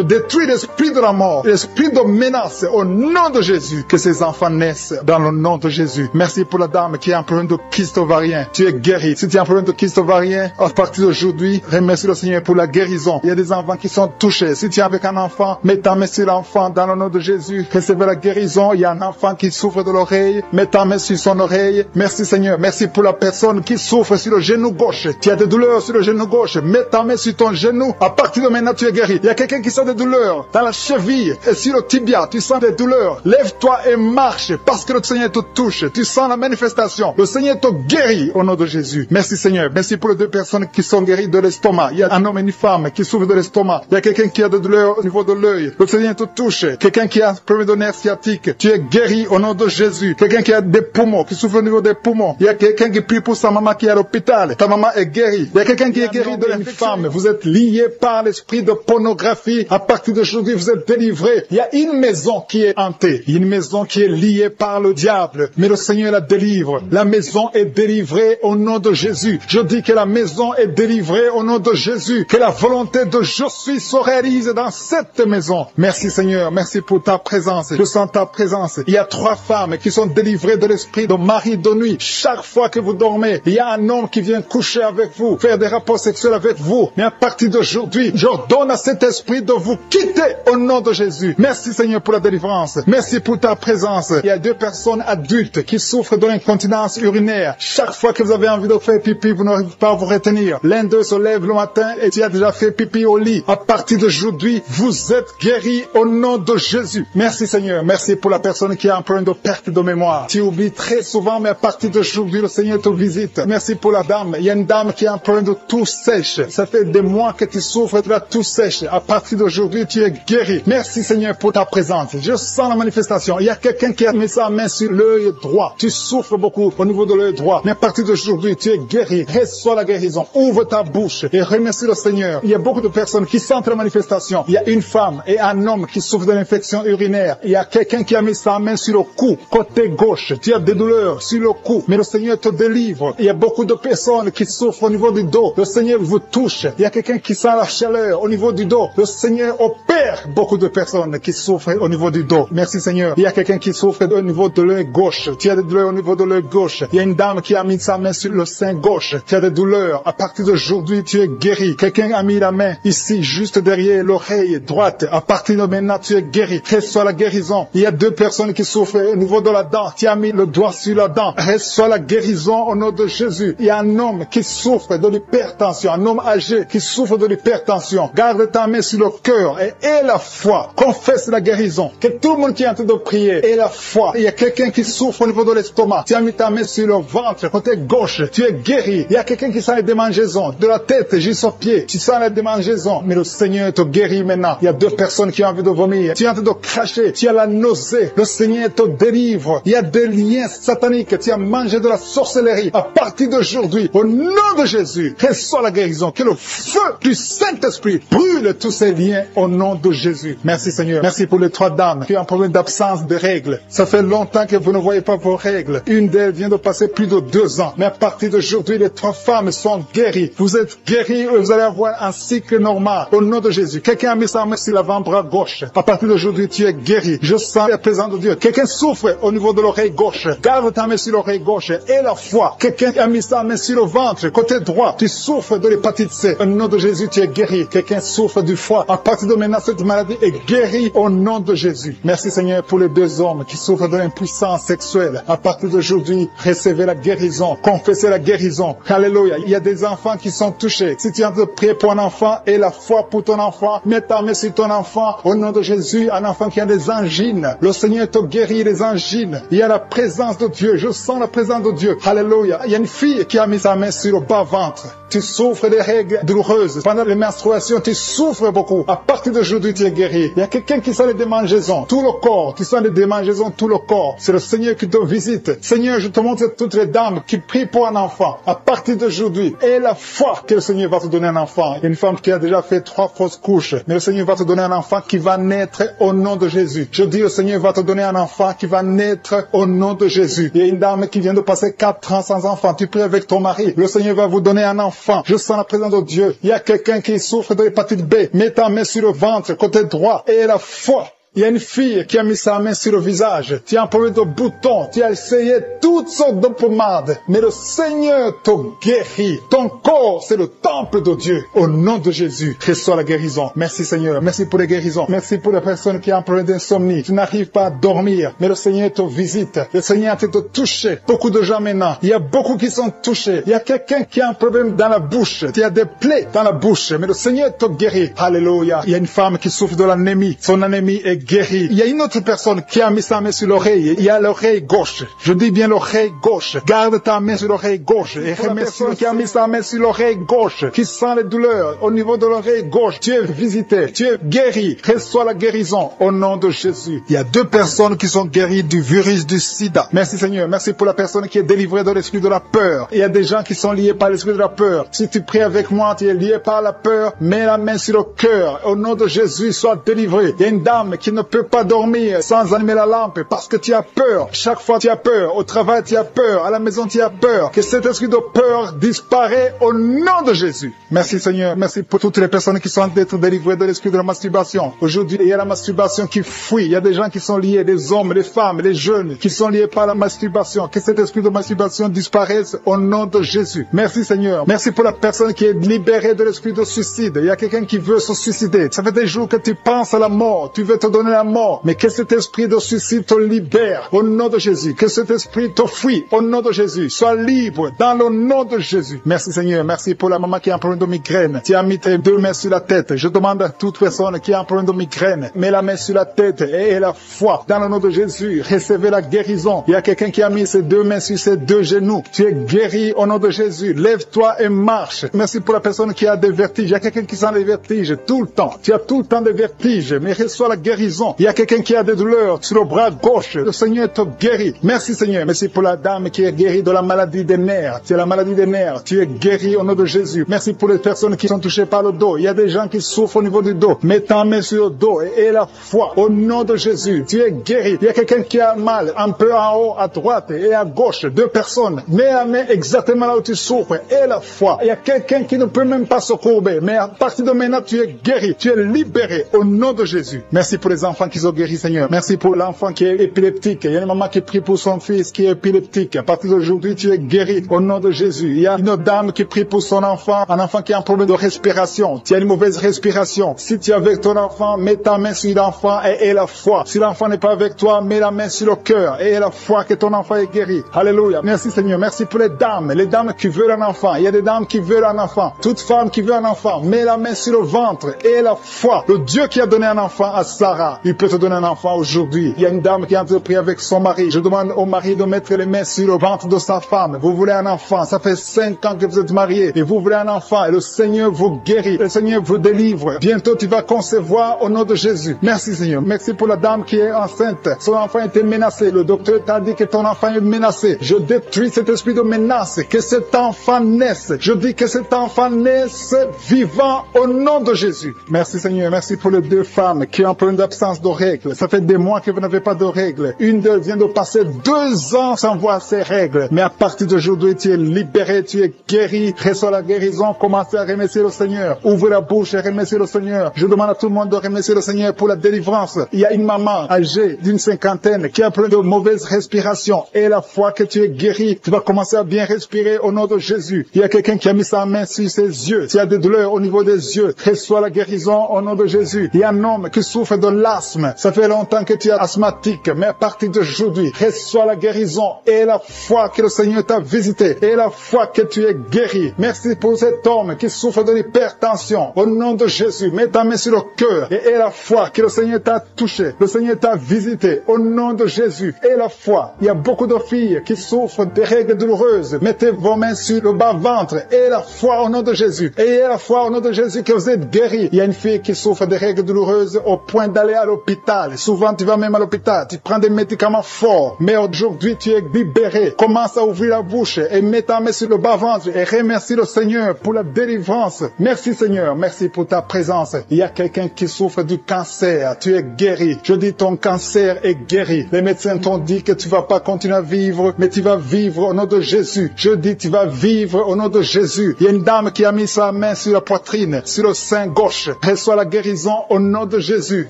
[SPEAKER 2] détruis l'esprit de la mort, l'esprit de menace au nom de Jésus. Que ces enfants naissent dans le nom de Jésus. Merci pour la dame qui a un problème de kyste ovarien. Tu es guéri. Si tu as un problème de kyste ovarien, à partir d'aujourd'hui, remercie le Seigneur pour la guérison. Il y a des enfants qui sont touchés. Si tu es avec un enfant, mets ta main sur l'enfant dans le nom de Jésus. Recevez la guérison. Il y a un enfant qui souffre de l'oreille. Mets ta main sur son oreille. Merci Seigneur. Merci pour la personne qui souffre sur le genou gauche. Tu as des douleurs sur le genou gauche. Mets ta main sur ton genou. À partir de maintenant, tu es guéri. Il y a quelqu'un qui sent des douleurs dans la cheville et sur le tibia. Tu sens des douleurs. Lève-toi et marche parce que le Seigneur te touche. Tu sens la manifestation. Le Seigneur te guérit au nom de Jésus. Merci Seigneur. Merci pour les 2 personnes qui sont guéries de l'estomac. Il y a un homme et une femme qui souffrent de l'estomac. Il y a quelqu'un qui a des douleurs au niveau de l'œil. Le Seigneur te touche. Quelqu'un qui a un problème de nerf sciatique. Tu es guéri au nom de Jésus. Quelqu'un qui a des poumons, qui souffre au niveau des poumons. Il y a quelqu'un qui prie pour sa maman qui est à l'hôpital. Ta maman est guérie. Il y a quelqu'un qui est guéri de l'infection. Femme, vous êtes lié par l'esprit de pornographie. À partir d'aujourd'hui, vous êtes délivré. Il y a une maison qui est hantée. Il y a une maison qui est liée par le diable. Mais le Seigneur la délivre. La maison est délivrée au nom de Jésus. Je dis que la maison est délivrée au nom de Jésus. Que la volonté de je suis se réalise dans cette maison. Merci Seigneur. Merci pour ta présence. Je sens ta présence. Il y a 3 femmes qui sont délivrées de l'esprit de mari de nuit. Chaque fois que vous dormez, il y a un homme qui vient coucher avec vous, faire des rapports sexuels avec vous. Mais à partir d'aujourd'hui, j'ordonne à cet esprit de vous quitter au nom de Jésus. Merci Seigneur pour la délivrance. Merci pour ta présence. Il y a 2 personnes adultes qui souffrent de l'incontinence urinaire. Chaque fois que vous avez envie de faire pipi, vous n'arrivez pas à vous retenir. L'un d'eux se lève le matin et tu as déjà fait pipi au lit. À partir d'aujourd'hui, vous êtes guéris au nom de Jésus. Merci Seigneur. Merci pour la personne qui a un problème de perte de mémoire. Tu oublies très souvent, mais à partir d'aujourd'hui, le Seigneur te visite. Merci pour la dame. Il y a une dame qui a un problème de toux sèche. Ça fait des mois que tu souffres de la toux sèche. À partir d'aujourd'hui, tu es guéri. Merci Seigneur pour ta présence. Je sens la manifestation. Il y a quelqu'un qui a mis sa main sur l'œil droit. Tu souffres beaucoup au niveau de l'œil droit. Mais à partir d'aujourd'hui, tu es guéri. Reçois la guérison. Ouvre ta bouche et remercie le Seigneur. Il y a beaucoup de personnes qui sentent la manifestation. Il y a une femme femme et un homme qui souffre de l'infection urinaire. Il y a quelqu'un qui a mis sa main sur le cou, côté gauche. Tu as des douleurs sur le cou, mais le Seigneur te délivre. Il y a beaucoup de personnes qui souffrent au niveau du dos. Le Seigneur vous touche. Il y a quelqu'un qui sent la chaleur au niveau du dos. Le Seigneur opère beaucoup de personnes qui souffrent au niveau du dos. Merci Seigneur. Il y a quelqu'un qui souffre au niveau de l'œil gauche. Tu as des douleurs au niveau de l'œil gauche. Il y a une dame qui a mis sa main sur le sein gauche. Tu as des douleurs. À partir d'aujourd'hui, tu es guéri. Quelqu'un a mis la main ici, juste derrière l'oreille droite. À partir de maintenant, tu es guéri. Reçois la guérison. Il y a 2 personnes qui souffrent au niveau de la dent. Tu as mis le doigt sur la dent. Reçois la guérison au nom de Jésus. Il y a un homme qui souffre de l'hypertension. Un homme âgé qui souffre de l'hypertension. Garde ta main sur le cœur et aie la foi. Confesse la guérison. Que tout le monde qui est en train de prier ait la foi. Il y a quelqu'un qui souffre au niveau de l'estomac. Tu as mis ta main sur le ventre, côté gauche. Tu es guéri. Il y a quelqu'un qui sent les démangeaisons. De la tête jusqu'aux pieds. Tu sens les démangeaisons. Mais le Seigneur te guérit maintenant. Il y a 2 personnes qui ont envie de vomir. Tu es en train de cracher. Tu as la nausée. Le Seigneur te délivre. Il y a des liens sataniques. Tu as mangé de la sorcellerie. À partir d'aujourd'hui, au nom de Jésus, reçois la guérison. Que le feu du Saint-Esprit brûle tous ces liens au nom de Jésus. Merci Seigneur. Merci pour les 3 dames qui ont un problème d'absence de règles. Ça fait longtemps que vous ne voyez pas vos règles. Une d'elles vient de passer plus de 2 ans. Mais à partir d'aujourd'hui, les 3 femmes sont guéries. Vous êtes guéris et vous allez avoir un cycle normal. Au nom de Jésus. Quelqu'un a mis sa main sur l'avant-bras gauche. À partir d'aujourd'hui, tu es guéri. Je sens la présence de Dieu. Quelqu'un souffre au niveau de l'oreille gauche. Garde ta main sur l'oreille gauche et la foi. Quelqu'un a mis sa main sur le ventre, côté droit. Tu souffres de l'hépatite C. Au nom de Jésus, tu es guéri. Quelqu'un souffre du foie. À partir de maintenant, cette maladie est guérie au nom de Jésus. Merci Seigneur pour les 2 hommes qui souffrent de l'impuissance sexuelle. À partir d'aujourd'hui, recevez la guérison. Confessez la guérison. Alléluia. Il y a des enfants qui sont touchés. Si tu es en train de prier pour un enfant et la foi pour ton enfant, mets ta main sur ton enfant. Au nom de Jésus, un enfant qui a des angines. Le Seigneur te guérit les angines. Il y a la présence de Dieu. Je sens la présence de Dieu. Alléluia. Il y a une fille qui a mis sa main sur le bas-ventre. Tu souffres des règles douloureuses. Pendant les menstruations, tu souffres beaucoup. À partir d'aujourd'hui, tu es guéri. Il y a quelqu'un qui sent les démangeaisons. Tout le corps. Tu sens les démangeaisons, tout le corps. C'est le Seigneur qui te visite. Seigneur, je te montre toutes les dames qui prient pour un enfant. À partir d'aujourd'hui, aie la foi que le Seigneur va te donner un enfant. Il y a une femme qui a déjà fait 3 fausses couches. Mais le Seigneur va te donner un enfant qui va naître au nom de Jésus. Je dis, le Seigneur va te donner un enfant qui va naître au nom de Jésus. Il y a une dame qui vient de passer 4 ans sans enfant. Tu pries avec ton mari. Le Seigneur va vous donner un enfant. Je sens la présence de Dieu. Il y a quelqu'un qui souffre de l'hépatite B. Mets ta main sur le ventre, côté droit, et la foi. Il y a une fille qui a mis sa main sur le visage. Tu as un problème de boutons. Tu as essayé toutes sortes de pommades. Mais le Seigneur te guérit. Ton corps, c'est le temple de Dieu. Au nom de Jésus, reçois la guérison. Merci Seigneur. Merci pour les guérisons. Merci pour les personnes qui ont un problème d'insomnie. Tu n'arrives pas à dormir. Mais le Seigneur te visite. Le Seigneur a te touché. Beaucoup de gens maintenant. Il y a beaucoup qui sont touchés. Il y a quelqu'un qui a un problème dans la bouche. Tu as des plaies dans la bouche. Mais le Seigneur te guérit. Alléluia. Il y a une femme qui souffre de l'anémie. Son anémie est guéri. Il y a une autre personne qui a mis sa main sur l'oreille. Il y a l'oreille gauche. Je dis bien l'oreille gauche. Garde ta main sur l'oreille gauche. Et remercie qui a mis sa main sur l'oreille gauche, qui sent les douleurs au niveau de l'oreille gauche. Tu es visité. Tu es guéri. Reçois la guérison au nom de Jésus. Il y a 2 personnes qui sont guéries du virus du sida. Merci Seigneur. Merci pour la personne qui est délivrée de l'esprit de la peur. Il y a des gens qui sont liés par l'esprit de la peur. Si tu pries avec moi, tu es lié par la peur. Mets la main sur le cœur. Au nom de Jésus, sois délivré. Il y a une dame qui ne peut pas dormir sans allumer la lampe parce que tu as peur. Chaque fois tu as peur. Au travail tu as peur. À la maison tu as peur. Que cet esprit de peur disparaît au nom de Jésus. Merci Seigneur. Merci pour toutes les personnes qui sont d'être délivrées de l'esprit de la masturbation. Aujourd'hui il y a la masturbation qui fuit. Il y a des gens qui sont liés, des hommes, des femmes, des jeunes qui sont liés par la masturbation. Que cet esprit de masturbation disparaisse au nom de Jésus. Merci Seigneur. Merci pour la personne qui est libérée de l'esprit de suicide. Il y a quelqu'un qui veut se suicider. Ça fait des jours que tu penses à la mort. Tu veux te donner la mort. Mais que cet esprit de suicide te libère au nom de Jésus. Que cet esprit te fuit au nom de Jésus. Sois libre dans le nom de Jésus. Merci Seigneur. Merci pour la maman qui a un problème de migraine. Tu as mis tes 2 mains sur la tête. Je demande à toute personne qui a un problème de migraine, mets la main sur la tête et la foi. Dans le nom de Jésus, recevez la guérison. Il y a quelqu'un qui a mis ses 2 mains sur ses 2 genoux. Tu es guéri au nom de Jésus. Lève-toi et marche. Merci pour la personne qui a des vertiges. Il y a quelqu'un qui sent les vertiges tout le temps. Tu as tout le temps des vertiges. Mais reçois la guérison guérison. Il y a quelqu'un qui a des douleurs sur le bras gauche. Le Seigneur te guérit. Merci Seigneur. Merci pour la dame qui est guérie de la maladie des nerfs. Tu as la maladie des nerfs. Tu es guéri au nom de Jésus. Merci pour les personnes qui sont touchées par le dos. Il y a des gens qui souffrent au niveau du dos. Mets ta main sur le dos et la foi au nom de Jésus. Tu es guéri. Il y a quelqu'un qui a mal un peu en haut, à droite et à gauche. 2 personnes. Mets la main exactement là où tu souffres et la foi. Il y a quelqu'un qui ne peut même pas se courber. Mais à partir de maintenant, tu es guéri. Tu es libéré au nom de Jésus. Merci pour les enfants qui sont guéris, Seigneur. Merci pour l'enfant qui est épileptique. Il y a une maman qui prie pour son fils qui est épileptique. À partir d'aujourd'hui, tu es guéri au nom de Jésus. Il y a une dame qui prie pour son enfant, un enfant qui a un problème de respiration. Tu as une mauvaise respiration. Si tu es avec ton enfant, mets ta main sur l'enfant et la foi. Si l'enfant n'est pas avec toi, mets la main sur le cœur et la foi que ton enfant est guéri. Alléluia. Merci Seigneur. Merci pour les dames qui veulent un enfant. Il y a des dames qui veulent un enfant. Toute femme qui veut un enfant, mets la main sur le ventre et la foi. Le Dieu qui a donné un enfant à Sarah, il peut te donner un enfant aujourd'hui. Il y a une dame qui est en train de prier avec son mari. Je demande au mari de mettre les mains sur le ventre de sa femme. Vous voulez un enfant. Ça fait 5 ans que vous êtes mariés et vous voulez un enfant et le Seigneur vous guérit. Le Seigneur vous délivre. Bientôt tu vas concevoir au nom de Jésus. Merci Seigneur. Merci pour la dame qui est enceinte. Son enfant était menacé. Le docteur t'a dit que ton enfant est menacé. Je détruis cet esprit de menace. Que cet enfant naisse. Je dis que cet enfant naisse vivant au nom de Jésus. Merci Seigneur. Merci pour les 2 femmes qui ont un problème d'absence de règles. Ça fait des mois que vous n'avez pas de règles. Une d'elles vient de passer 2 ans sans voir ses règles. Mais à partir d'aujourd'hui, tu es libéré, tu es guéri. Reçois la guérison. Commencez à remercier le Seigneur. Ouvrez la bouche et remerciez le Seigneur. Je demande à tout le monde de remercier le Seigneur pour la délivrance. Il y a une maman âgée d'une 50aine qui a un problème de mauvaise respiration. Et la fois que tu es guéri, tu vas commencer à bien respirer au nom de Jésus. Il y a quelqu'un qui a mis sa main sur ses yeux. Tu as des douleurs au niveau des yeux. Reçois la guérison au nom de Jésus. Il y a un homme qui souffre de l'asthme. Ça fait longtemps que tu es asthmatique. Mais à partir d'aujourd'hui, reçois la guérison et la foi que le Seigneur t'a visité. Et la foi que tu es guéri. Merci pour cet homme qui souffre de l'hypertension. Au nom de Jésus, mets ta main sur le cœur. Et la foi que le Seigneur t'a touché. Le Seigneur t'a visité. Au nom de Jésus. Et la foi. Il y a beaucoup de filles qui souffrent des règles douloureuses. Mettez vos mains sur le bas-ventre. Et la foi au nom de Jésus. Et la foi au nom de Jésus que vous êtes guéris. Il y a une fille qui souffre des règles douloureuses au point d'aller à l'hôpital. Souvent, tu vas même à l'hôpital. Tu prends des médicaments forts. Mais aujourd'hui, tu es libéré. Commence à ouvrir la bouche et mets ta main sur le bas-ventre et remercie le Seigneur pour la délivrance. Merci Seigneur. Merci pour ta présence. Il y a quelqu'un qui souffre du cancer. Tu es guéri. Je dis ton cancer est guéri. Les médecins t'ont dit que tu vas pas continuer à vivre, mais tu vas vivre au nom de Jésus. Je dis tu vas vivre au nom de Jésus. Il y a une dame qui a mis sa main sur la poitrine, sur le sein gauche. Reçois la guérison au nom de Jésus.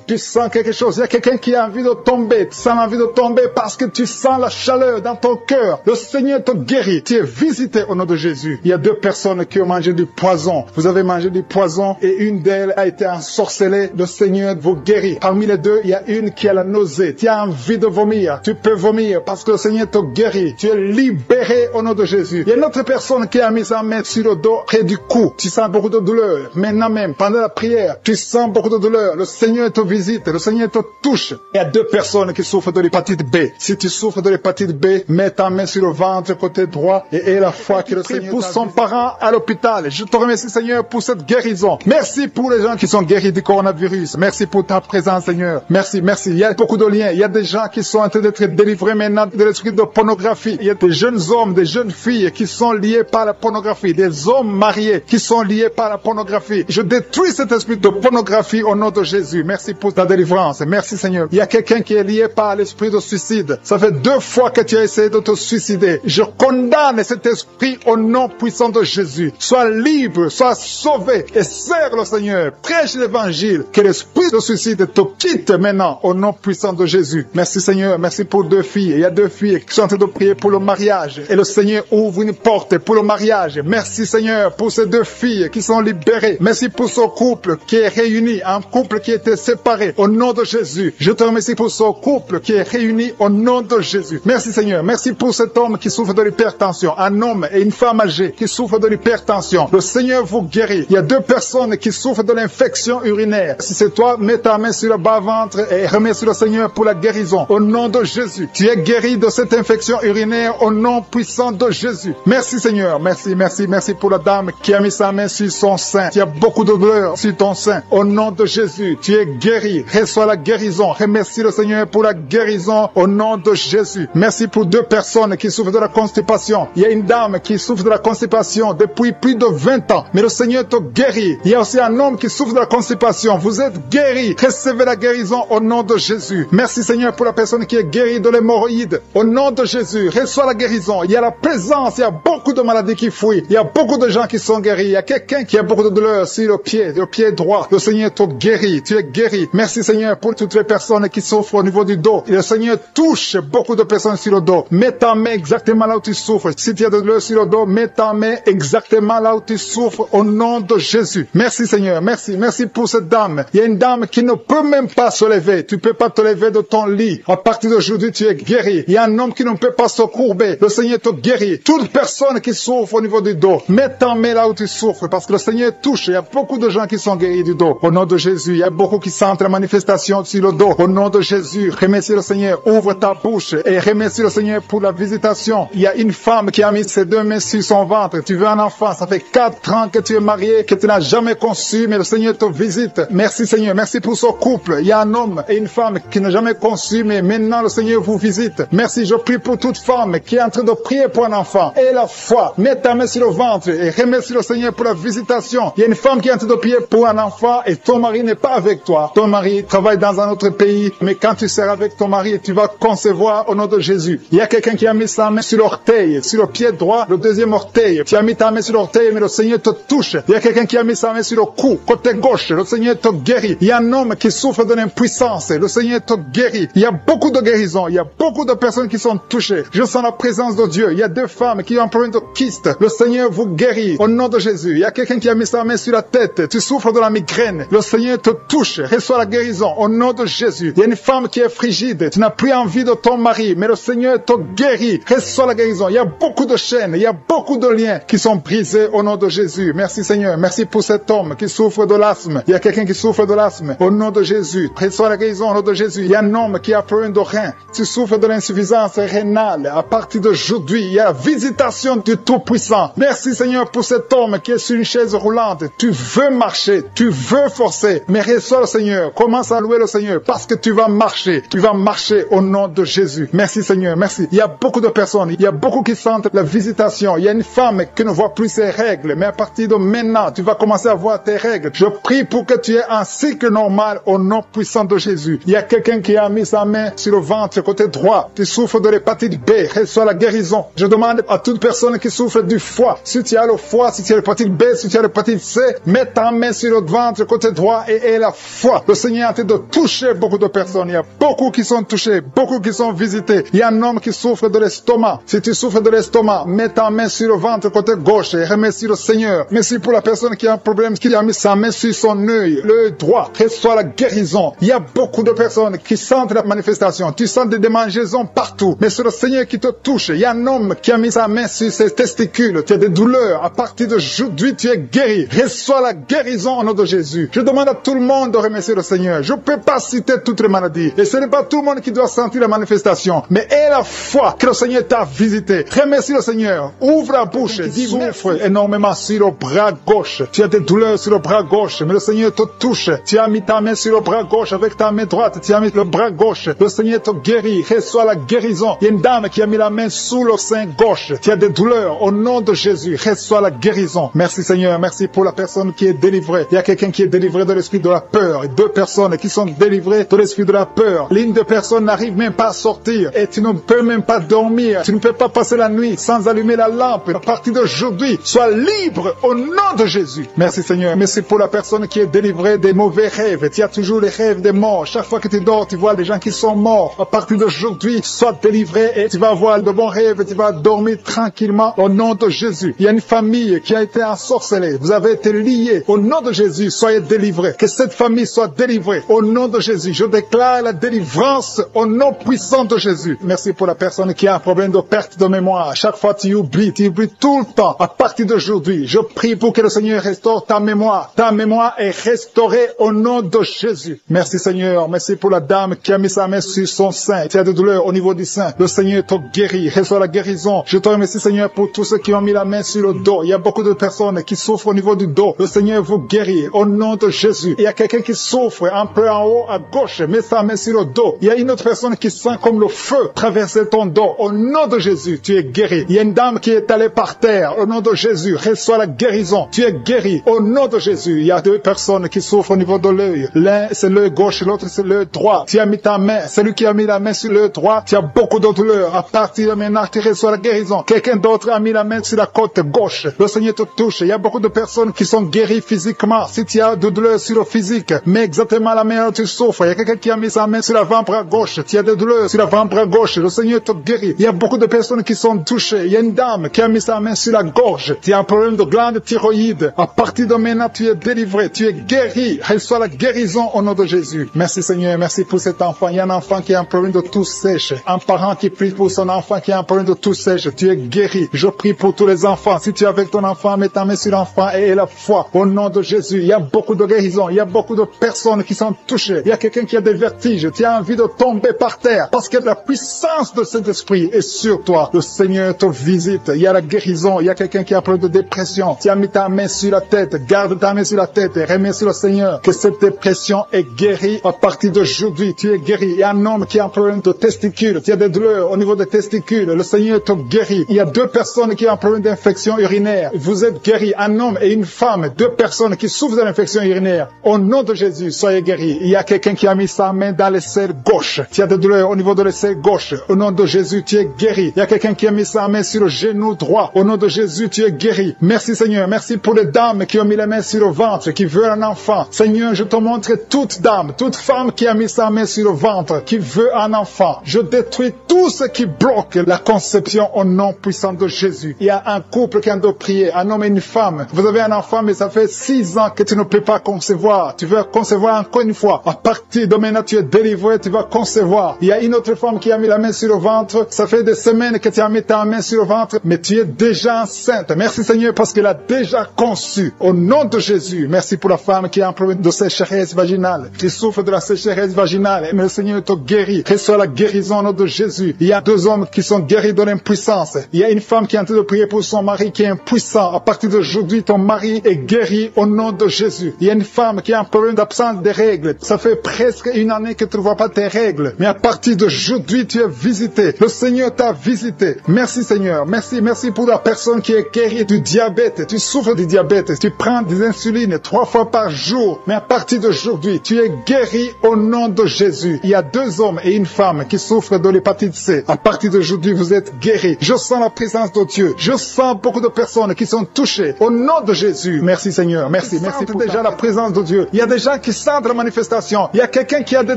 [SPEAKER 2] Tu sens quelque chose. Il y a quelqu'un qui a envie de tomber. Tu sens envie de tomber parce que tu sens la chaleur dans ton cœur. Le Seigneur te guérit. Tu es visité au nom de Jésus. Il y a 2 personnes qui ont mangé du poison. Vous avez mangé du poison et une d'elles a été ensorcelée. Le Seigneur vous guérit. Parmi les 2, il y a une qui a la nausée. Tu as envie de vomir. Tu peux vomir parce que le Seigneur te guérit. Tu es libéré au nom de Jésus. Il y a une autre personne qui a mis sa main sur le dos près du cou. Tu sens beaucoup de douleur. Maintenant même, pendant la prière, tu sens beaucoup de douleur. Le Seigneur te visite. Le Seigneur te touche. Il y a 2 personnes qui souffrent de l'hépatite B. Si tu souffres de l'hépatite B, mets ta main sur le ventre côté droit et la foi que le Seigneur pour son parent à l'hôpital. Je te remercie Seigneur pour cette guérison. Merci pour les gens qui sont guéris du coronavirus. Merci pour ta présence Seigneur. Merci, merci. Il y a beaucoup de liens. Il y a des gens qui sont en train d'être délivrés maintenant de l'esprit de pornographie. Il y a des jeunes hommes, des jeunes filles qui sont liés par la pornographie. Des hommes mariés qui sont liés par la pornographie. Je détruis cet esprit de pornographie au nom de Jésus. Merci pour ta délivrance. Merci Seigneur. Il y a quelqu'un qui est lié par l'esprit de suicide. Ça fait 2 fois que tu as essayé de te suicider. Je condamne cet esprit au nom puissant de Jésus. Sois libre, sois sauvé et sers le Seigneur. Prêche l'évangile. Que l'esprit de suicide te quitte maintenant au nom puissant de Jésus. Merci Seigneur. Merci pour 2 filles. Il y a 2 filles qui sont en train de prier pour le mariage. Et le Seigneur ouvre une porte pour le mariage. Merci Seigneur pour ces 2 filles qui sont libérées. Merci pour ce couple qui est réuni. Un couple qui était séparé au nom de Jésus. Je te remercie pour ce couple qui est réuni au nom de Jésus. Merci Seigneur. Merci pour cet homme qui souffre de l'hypertension. Un homme et une femme âgée qui souffrent de l'hypertension. Le Seigneur vous guérit. Il y a 2 personnes qui souffrent de l'infection urinaire. Si c'est toi, mets ta main sur le bas-ventre et remercie le Seigneur pour la guérison. Au nom de Jésus. Tu es guéri de cette infection urinaire au nom puissant de Jésus. Merci Seigneur. Merci, merci, merci pour la dame qui a mis sa main sur son sein. Tu as beaucoup de douleur sur ton sein. Au nom de Jésus, tu es guéri. Reçois la guérison. Remercie le Seigneur pour la guérison au nom de Jésus. Merci pour 2 personnes qui souffrent de la constipation. Il y a une dame qui souffre de la constipation depuis plus de 20 ans. Mais le Seigneur te guérit. Il y a aussi un homme qui souffre de la constipation. Vous êtes guéris. Recevez la guérison au nom de Jésus. Merci Seigneur pour la personne qui est guérie de l'hémorroïde. Au nom de Jésus, reçois la guérison. Il y a la présence. Il y a beaucoup de maladies qui fuient. Il y a beaucoup de gens qui sont guéris. Il y a quelqu'un qui a beaucoup de douleur sur le pied droit. Le Seigneur te guérit. Tu es guéri. Merci Seigneur pour toutes les personnes qui souffrent au niveau du dos. Et le Seigneur touche beaucoup de personnes sur le dos. Mets ta main exactement là où tu souffres. Si tu as de douleur sur le dos, mets ta main exactement là où tu souffres au nom de Jésus. Merci Seigneur. Merci. Merci pour cette dame. Il y a une dame qui ne peut même pas se lever. Tu peux pas te lever de ton lit. À partir d'aujourd'hui, tu es guéri. Il y a un homme qui ne peut pas se courber. Le Seigneur te guérit. Toute personne qui souffre au niveau du dos, mets ta main là où tu souffres parce que le Seigneur touche. Il y a beaucoup de gens qui sont guéris du dos. Au nom de Jésus, il y a beaucoup qui sentent la manifestation sur le dos. Au nom de Jésus, remercie le Seigneur. Ouvre ta bouche et remercie le Seigneur pour la visitation. Il y a une femme qui a mis ses 2 mains sur son ventre. Tu veux un enfant. Ça fait 4 ans que tu es marié, que tu n'as jamais conçu, mais le Seigneur te visite. Merci Seigneur. Merci pour ce couple. Il y a un homme et une femme qui n'ont jamais conçu, mais maintenant le Seigneur vous visite. Merci. Je prie pour toute femme qui est en train de prier pour un enfant. Et la foi. Mets ta main sur le ventre et remercie le Seigneur pour la visitation. Il y a une femme qui est en train de prier pour un enfant et ton mari n'est pas avec toi. Ton mari travaille dans un autre pays, mais quand tu seras avec ton mari, tu vas concevoir au nom de Jésus. Il y a quelqu'un qui a mis sa main sur l'orteil, sur le pied droit, le 2e orteil. Tu as mis ta main sur l'orteil, mais le Seigneur te touche. Il y a quelqu'un qui a mis sa main sur le cou, côté gauche. Le Seigneur te guérit. Il y a un homme qui souffre de l'impuissance. Le Seigneur te guérit. Il y a beaucoup de guérisons. Il y a beaucoup de personnes qui sont touchées. Je sens la présence de Dieu. Il y a 2 femmes qui ont un problème de kyste. Le Seigneur vous guérit au nom de Jésus. Il y a quelqu'un qui a mis sa main sur la tête. Tu souffres de la migraine. Le Seigneur te touche. Reçois la guérison au nom de Jésus. Il y a une femme qui est frigide. Tu n'as plus envie de ton mari, mais le Seigneur te guérit. Reçois la guérison. Il y a beaucoup de chaînes. Il y a beaucoup de liens qui sont brisés au nom de Jésus. Merci Seigneur. Merci pour cet homme qui souffre de l'asthme. Il y a quelqu'un qui souffre de l'asthme au nom de Jésus. Reçois la guérison au nom de Jésus. Il y a un homme qui a problème de rein. Tu souffres de l'insuffisance rénale. À partir d'aujourd'hui, il y a la visitation du Tout-Puissant. Merci Seigneur pour cet homme qui est sur une chaise roulante. Tu veux marcher, tu veux forcer, mais reçois le Seigneur. Commence à louer le Seigneur parce que tu vas marcher. Tu vas marcher au nom de Jésus. Merci Seigneur, merci. Il y a beaucoup de personnes, il y a beaucoup qui sentent la visitation. Il y a une femme qui ne voit plus ses règles, mais à partir de maintenant, tu vas commencer à voir tes règles. Je prie pour que tu aies un cycle normal au nom puissant de Jésus. Il y a quelqu'un qui a mis sa main sur le ventre côté droit. Tu souffres de l'hépatite B, reçois la guérison. Je demande à toute personne qui souffre du foie, si tu as le foie, si tu as l'hépatite B, si tu as l'hépatite C, mets ta main sur le ventre côté droit et aie la foi. Le Seigneur est en train de toucher beaucoup de personnes. Il y a beaucoup qui sont touchés, beaucoup qui sont visités. Il y a un homme qui souffre de l'estomac. Si tu souffres de l'estomac, mets ta main sur le ventre côté gauche et remercie le Seigneur. Merci pour la personne qui a un problème, qui a mis sa main sur son œil, l'œil droit. Reçois la guérison. Il y a beaucoup de personnes qui sentent la manifestation. Tu sens des démangeaisons partout. Mais c'est le Seigneur qui te touche. Il y a un homme qui a mis sa main sur ses testicules. Tu as des douleurs. À partir d'aujourd'hui, tu es guéri. Reçois la guérison au nom de Jésus. Je demande à tout le monde de remercier le Seigneur. Je ne peux pas citer toutes les maladies. Et ce n'est pas tout le monde qui doit sentir la manifestation. Mais aie la foi que le Seigneur t'a visité. Remercie le Seigneur. Ouvre la bouche. Tu souffres énormément sur le bras gauche. Tu as des douleurs sur le bras gauche. Mais le Seigneur te touche. Tu as mis ta main sur le bras gauche avec ta main droite. Tu as mis le bras gauche. Le Seigneur te guérit. Reçois la guérison. Il y a une dame qui a mis la main sous le sein gauche. Tu as des douleurs. Au nom de Jésus, reçois la guérison. Merci Seigneur. Merci pour la personne qui est délivrée. Il y a quelqu'un qui est délivré de l'esprit de la peur. Et 2 personnes qui sont délivrées de l'esprit de la peur. L'une des personnes n'arrive même pas à sortir. Et tu ne peux même pas dormir. Tu ne peux pas passer la nuit sans allumer la lampe. À partir d'aujourd'hui, sois libre au nom de Jésus. Merci Seigneur. Merci pour la personne qui est délivrée des mauvais rêves. Tu as toujours les rêves des morts. Chaque fois que tu dors, tu vois des gens qui sont morts. À partir d'aujourd'hui, sois délivré et tu vas avoir de bons rêves et tu vas dormir tranquillement au nom de Jésus. Il y a une famille qui a été ensorcelée. Vous avez été liés. Au nom de Jésus, soyez délivrés. Que cette famille soit délivrée. Au nom de Jésus, je déclare la délivrance au nom puissant de Jésus. Merci pour la personne qui a un problème de perte de mémoire. Chaque fois tu oublies tout le temps. À partir d'aujourd'hui, je prie pour que le Seigneur restaure ta mémoire. Ta mémoire est restaurée au nom de Jésus. Merci Seigneur. Merci pour la dame qui a mis sa main sur son sein. Tu as des douleurs au niveau du sein. Le Seigneur te guérit. Reçois la guérison. Je te remercie Seigneur pour tous ceux qui ont mis la main sur le dos. Il y a beaucoup de personnes qui souffrent au niveau du dos. Le Seigneur vous guérit au nom de Jésus. Il y a quelqu'un qui souffre un peu en haut à gauche, mets sa main sur le dos. Il y a une autre personne qui sent comme le feu traverser ton dos. Au nom de Jésus, tu es guéri. Il y a une dame qui est allée par terre. Au nom de Jésus, reçois la guérison. Tu es guéri. Au nom de Jésus, il y a deux personnes qui souffrent au niveau de l'œil. L'un, c'est l'œil gauche, l'autre, c'est l'œil droit. Tu as mis ta main. Celui qui a mis la main sur l'œil droit, tu as beaucoup de douleurs. À partir de maintenant, tu reçois la guérison. Quelqu'un d'autre a mis la main sur la côte gauche. Le Seigneur te touche. Il y a beaucoup de personnes qui sont guéries physiquement. Si tu as de douleurs sur le physique, mais exactement la main où tu souffres. Il y a quelqu'un qui a mis sa main sur l'avant-bras gauche. Tu as des douleurs sur l'avant-bras gauche. Le Seigneur te guérit. Il y a beaucoup de personnes qui sont touchées. Il y a une dame qui a mis sa main sur la gorge. Tu as un problème de glande thyroïde. À partir de maintenant, tu es délivré. Tu es guéri. Reçois la guérison au nom de Jésus. Merci Seigneur. Merci pour cet enfant. Il y a un enfant qui a un problème de toux sèche. Un parent qui prie pour son enfant qui a un problème de toux sèche. Tu es guéri. Je prie pour tous les enfants. Si tu es avec ton enfant, mets ta main sur l'enfant et la foi. Au nom de Jésus. Il y a beaucoup de guérisons. Il y a beaucoup de personnes qui sont touchées. Il y a quelqu'un qui a des vertiges. Tu as envie de tomber par terre parce que la puissance de cet esprit est sur toi. Le Seigneur te visite. Il y a la guérison. Il y a quelqu'un qui a un problème de dépression. Tu as mis ta main sur la tête. Garde ta main sur la tête et remercie le Seigneur que cette dépression est guérie à partir d'aujourd'hui. Tu es guéri. Il y a un homme qui a un problème de testicules. Tu as des douleurs au niveau des testicules. Le Seigneur te guérit. Il y a deux personnes qui ont un problème d'infection urinaire. Vous êtes guéris. Un homme et une femme. Deux personnes qui souffrent de l'infection urinaire. Au nom de Jésus, soyez guéris. Il y a quelqu'un qui a mis sa main dans l'aisselle gauche. Tu as des douleurs au niveau de l'aisselle gauche. Au nom de Jésus, tu es guéri. Il y a quelqu'un qui a mis sa main sur le genou droit. Au nom de Jésus, tu es guéri. Merci Seigneur. Merci pour les dames qui ont mis les mains sur le ventre, qui veulent un enfant. Seigneur, je te montre toute dame, toute femme qui a mis sa main sur le ventre, qui veut un enfant. Je détruis tout ce qui bloque la conception au nom puissant de Jésus. Il y a un couple qui a de prier, un homme et une femme. Vous avez un enfant, mais ça fait 6 ans que tu ne peux pas concevoir. Tu veux concevoir encore une fois. À partir de maintenant, tu es délivré, tu vas concevoir. Il y a une autre femme qui a mis la main sur le ventre. Ça fait des semaines que tu as mis ta main sur le ventre, mais tu es déjà enceinte. Merci Seigneur parce qu'elle a déjà conçu. Au nom de Jésus, merci pour la femme qui a un problème de sécheresse vaginale. Tu souffres de la sécheresse vaginale, mais le Seigneur te guérit. Reçois la guérison au nom de Jésus. Il y a 2 hommes qui sont guéris de l'impuissance. Il y a une femme qui est en train de prier pour son mari qui est impuissant. À partir d'aujourd'hui, ton mari est guéri au nom de Jésus. Il y a une femme qui a un problème d'absence des règles. Ça fait presque 1 année que tu ne vois pas tes règles. Mais à partir d'aujourd'hui, tu es visité. Le Seigneur t'a visité. Merci Seigneur. Merci pour la personne qui est guérie du diabète. Tu souffres du diabète. Tu prends des insulines 3 fois par jour. Mais à partir d'aujourd'hui, tu es guéri au nom de Jésus. Il y a 2 hommes et une femme qui souffrent de l'hépatite C. À partir d'aujourd'hui, vous êtes guéris. Je sens la présence de Dieu. Je sens beaucoup de personnes qui sont touchées. Au nom de Jésus. Merci Seigneur. Merci pour déjà la présence de Dieu. Il y a des gens qui sentent la manifestation. Il y a quelqu'un qui a des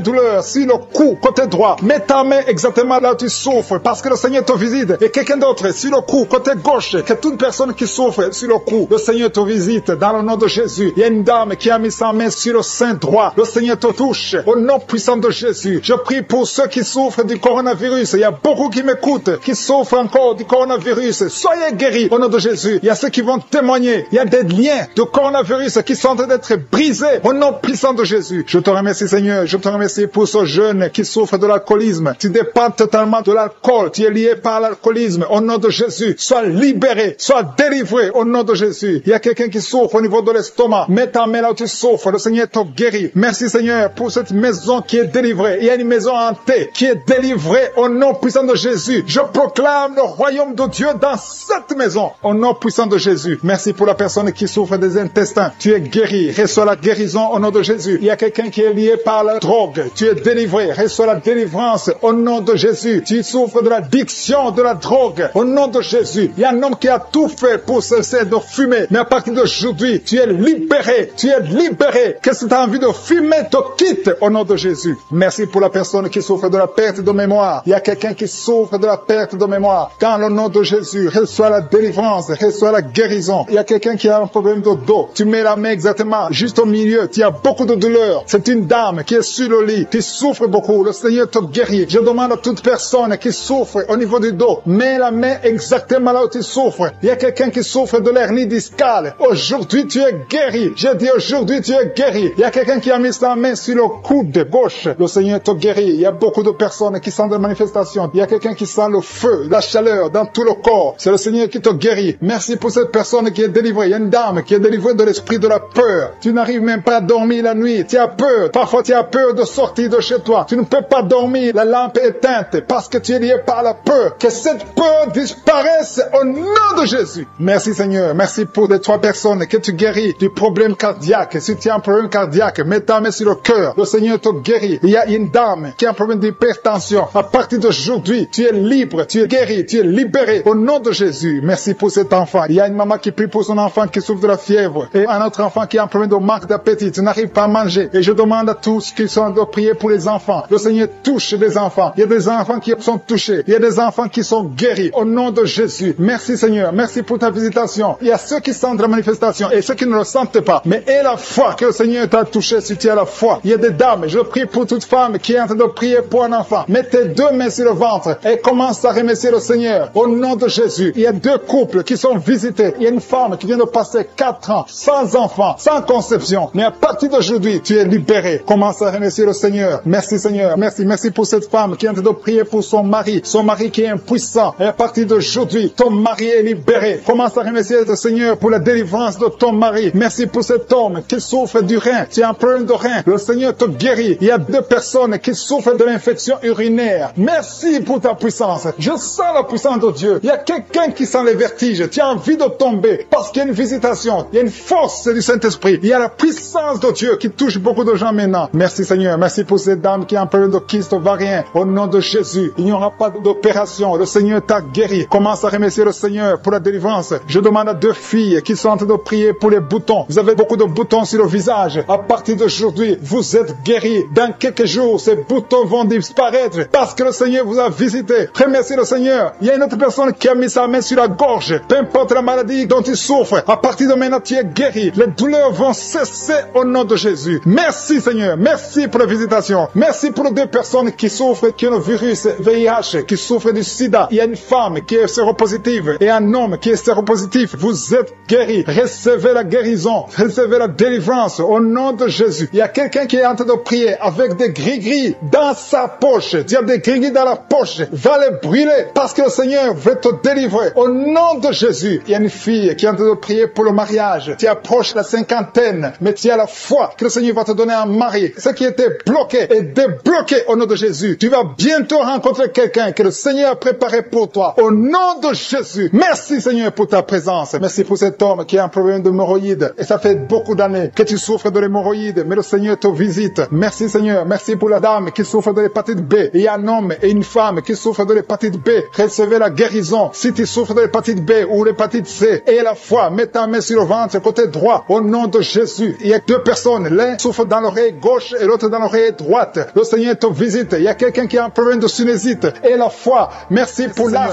[SPEAKER 2] douleurs sur le cou, côté droit. Mets ta main exactement là où tu souffres parce que le Seigneur te visite. Et quelqu'un d'autre sur le cou, côté gauche. Que toute personne qui souffre sur le cou, le Seigneur te visite dans le nom de Jésus. Il y a une dame qui a mis sa main sur le sein droit. Le Seigneur te touche. Au nom puissant de Jésus. Je prie pour ceux qui souffrent du coronavirus. Il y a beaucoup qui m'écoutent, qui souffrent encore du coronavirus. Soyez guéris au nom de Jésus. Il y a ceux qui vont témoigner. Il y a des liens de coronavirus qui sont en train d'être brisés au nom puissant de Jésus. Je te remercie Seigneur. Je te remercie pour ce jeune qui souffre de l'alcoolisme. Tu dépends totalement de l'alcool. Tu es lié par l'alcoolisme. Au nom de Jésus. Sois libéré. Sois délivré au nom de Jésus. Il y a quelqu'un qui souffre au niveau de l'estomac. Mets ta main là où tu souffres. Le Seigneur te guérit. Merci Seigneur pour cette maison qui est délivrée. Il y a une maison hantée qui est délivrée au nom puissant de Jésus. Je proclame le royaume de Dieu dans cette maison au nom puissant de Jésus. Merci pour la personne qui souffre des intestins. Tu es guéri. Reçois la guérison au nom de Jésus. Il y a quelqu'un qui est lié par la drogue. Tu es délivré. Reçois la délivrance au nom de Jésus. Tu souffres de l'addiction de la drogue au nom de Jésus. Il y a un homme qui a tout fait pour cesser de fumer. Mais à partir d'aujourd'hui, tu es libéré. Tu es libéré. Qu'est-ce que tu as envie de fumer te quitte au nom de Jésus. Merci pour la personne qui souffre de la perte de mémoire. Il y a quelqu'un qui souffre de la perte de mémoire. Dans le nom de Jésus, reçois la délivrance, reçois la guérison. Il y a quelqu'un qui a un problème de dos. Tu mets la main exactement juste au milieu. Tu as beaucoup de douleur. C'est une dame qui est sur le lit. Tu souffres beaucoup. Le Seigneur te guérit. Je demande à toute personne qui souffre au niveau du dos, mets la main exactement là où tu souffres. Il y a quelqu'un qui souffre de l'hernie discale. Aujourd'hui, tu es guéri. J'ai dit aujourd'hui, tu es guéri. Il y a quelqu'un qui a mis sa main sur le coude gauche. Le Seigneur te guérit. Il y a beaucoup de personnes qui sentent des manifestations. Il y a quelqu'un qui sent le feu, la chaleur dans tout le corps. C'est le Seigneur qui te guérit. Merci pour cette personne qui est délivrée. Il y a une dame qui est délivrée de l'esprit de la peur. Tu n'arrives même pas à dormir la nuit. tu as peur. Parfois, tu as peur de sortir de chez toi. Tu ne peux pas dormir, la lampe est éteinte parce que tu es lié par la peur. Que cette peur disparaisse au nom de Jésus. Merci Seigneur. Merci pour les 3 personnes que tu guéris du problème cardiaque. Si tu as un problème cardiaque, mets ta main sur le cœur. Le Seigneur te guérit. Il y a une dame qui a un problème d'hypertension. À partir d'aujourd'hui, tu es libre, tu es guéri, tu es libéré au nom de Jésus. Merci pour cet enfant. Il y a une maman qui prie pour son enfant qui souffre de la fièvre et un autre enfant qui a un problème de manque d'appétit. Tu n'arrives pas à manger. Et je demande à tous qui sont de prier pour les enfants. Le Seigneur touche les enfants. Il y a des enfants qui sont touchés. Il y a des enfants qui sont guéris au nom de Jésus. Merci Seigneur. Merci pour ta visitation. Il y a ceux qui sentent la manifestation et ceux qui ne le sentent pas. Mais aie la foi que le Seigneur t'a touché si tu as la foi. Il y a des dames. Je prie pour toute femme qui est en train de prier pour un enfant. Mets tes 2 mains sur le ventre et commence à remercier le Seigneur au nom de Jésus. Il y a 2 couples qui sont visités. Il y a une femme qui vient de passer 4 ans sans enfant, sans conception. Mais à partir d'aujourd'hui, tu es libéré. Commence à remercier le Seigneur. Merci Seigneur. Merci pour cette femme qui est en train de prier pour son mari qui est impuissant. Et à partir d'aujourd'hui, ton mari est libéré. Commence à remercier le Seigneur pour la délivrance de ton mari. Merci pour cet homme qui souffre du rein. Tu as un problème de rein. Le Seigneur te guérit. Il y a 2 personnes qui souffrent de l'infection urinaire. Merci pour ta puissance. Je sens la puissance de Dieu. Il y a quelqu'un qui sent les vertiges. Tu as envie de tomber parce qu'il y a une visitation. Il y a une force du Saint-Esprit. Il y a la puissance de Dieu qui touche beaucoup de gens maintenant. Merci Seigneur. Merci pour cette dame qui a un problème de kyste ovarien. Au nom de Jésus, il n'y aura pas d'opération. Le Seigneur t'a guéri. Commence à remercier le Seigneur pour la délivrance. Je demande à 2 filles qui sont en train de prier pour les boutons. Vous avez beaucoup de boutons sur le visage. À partir d'aujourd'hui, vous êtes guéris. Dans quelques jours, ces boutons vont disparaître parce que le Seigneur vous a visité. Remerciez le Seigneur. Il y a une autre personne qui a mis sa main sur la gorge. Peu importe la maladie dont il souffre, à partir de maintenant, tu es guéri. Les douleurs vont cesser au nom de Jésus. Merci Seigneur. Merci pour la visitation. Merci pour les 2 personnes qui souffrent, qui ont le virus VIH, qui souffrent du sida. Il y a une femme qui est séropositive et un homme qui est séropositif. Vous êtes guéris. Recevez la guérison. Recevez la délivrance au nom de Jésus. Il y a quelqu'un qui est en train de prier avec des gris-gris dans sa poche. Tu as des gris-gris dans la poche. Va les brûler parce que le Seigneur veut te délivrer au nom de Jésus. Il y a une fille qui est en train de prier pour le mariage. Tu approches la 50aine, mais tu as la foi que le Seigneur va te donner un mari. Ce qui était bloqué est débloqué au nom de Jésus. Tu vas bientôt rencontrer quelqu'un que le Seigneur a préparé pour toi au nom de Jésus. Merci Seigneur pour ta présence. Merci pour cet homme qui a un problème d'hémorroïdes. Et ça fait beaucoup d'années que tu souffres de l'hémorroïde, mais le Seigneur te visite. Merci Seigneur. Merci pour la dame qui souffre de l'hépatite B. Il y a un homme et une femme qui souffrent de l'hépatite B. Recevez la guérison. Si tu souffres de l'hépatite B ou l'hépatite C, et la foi, mets ta main sur le ventre côté droit au nom de Jésus. Il y a 2 personnes. L'un souffre dans l'oreille gauche et l'autre dans l'oreille droite. Le Seigneur te visite. Il y a quelqu'un qui a un problème de sinusite. Et la foi. Merci pour l'âme.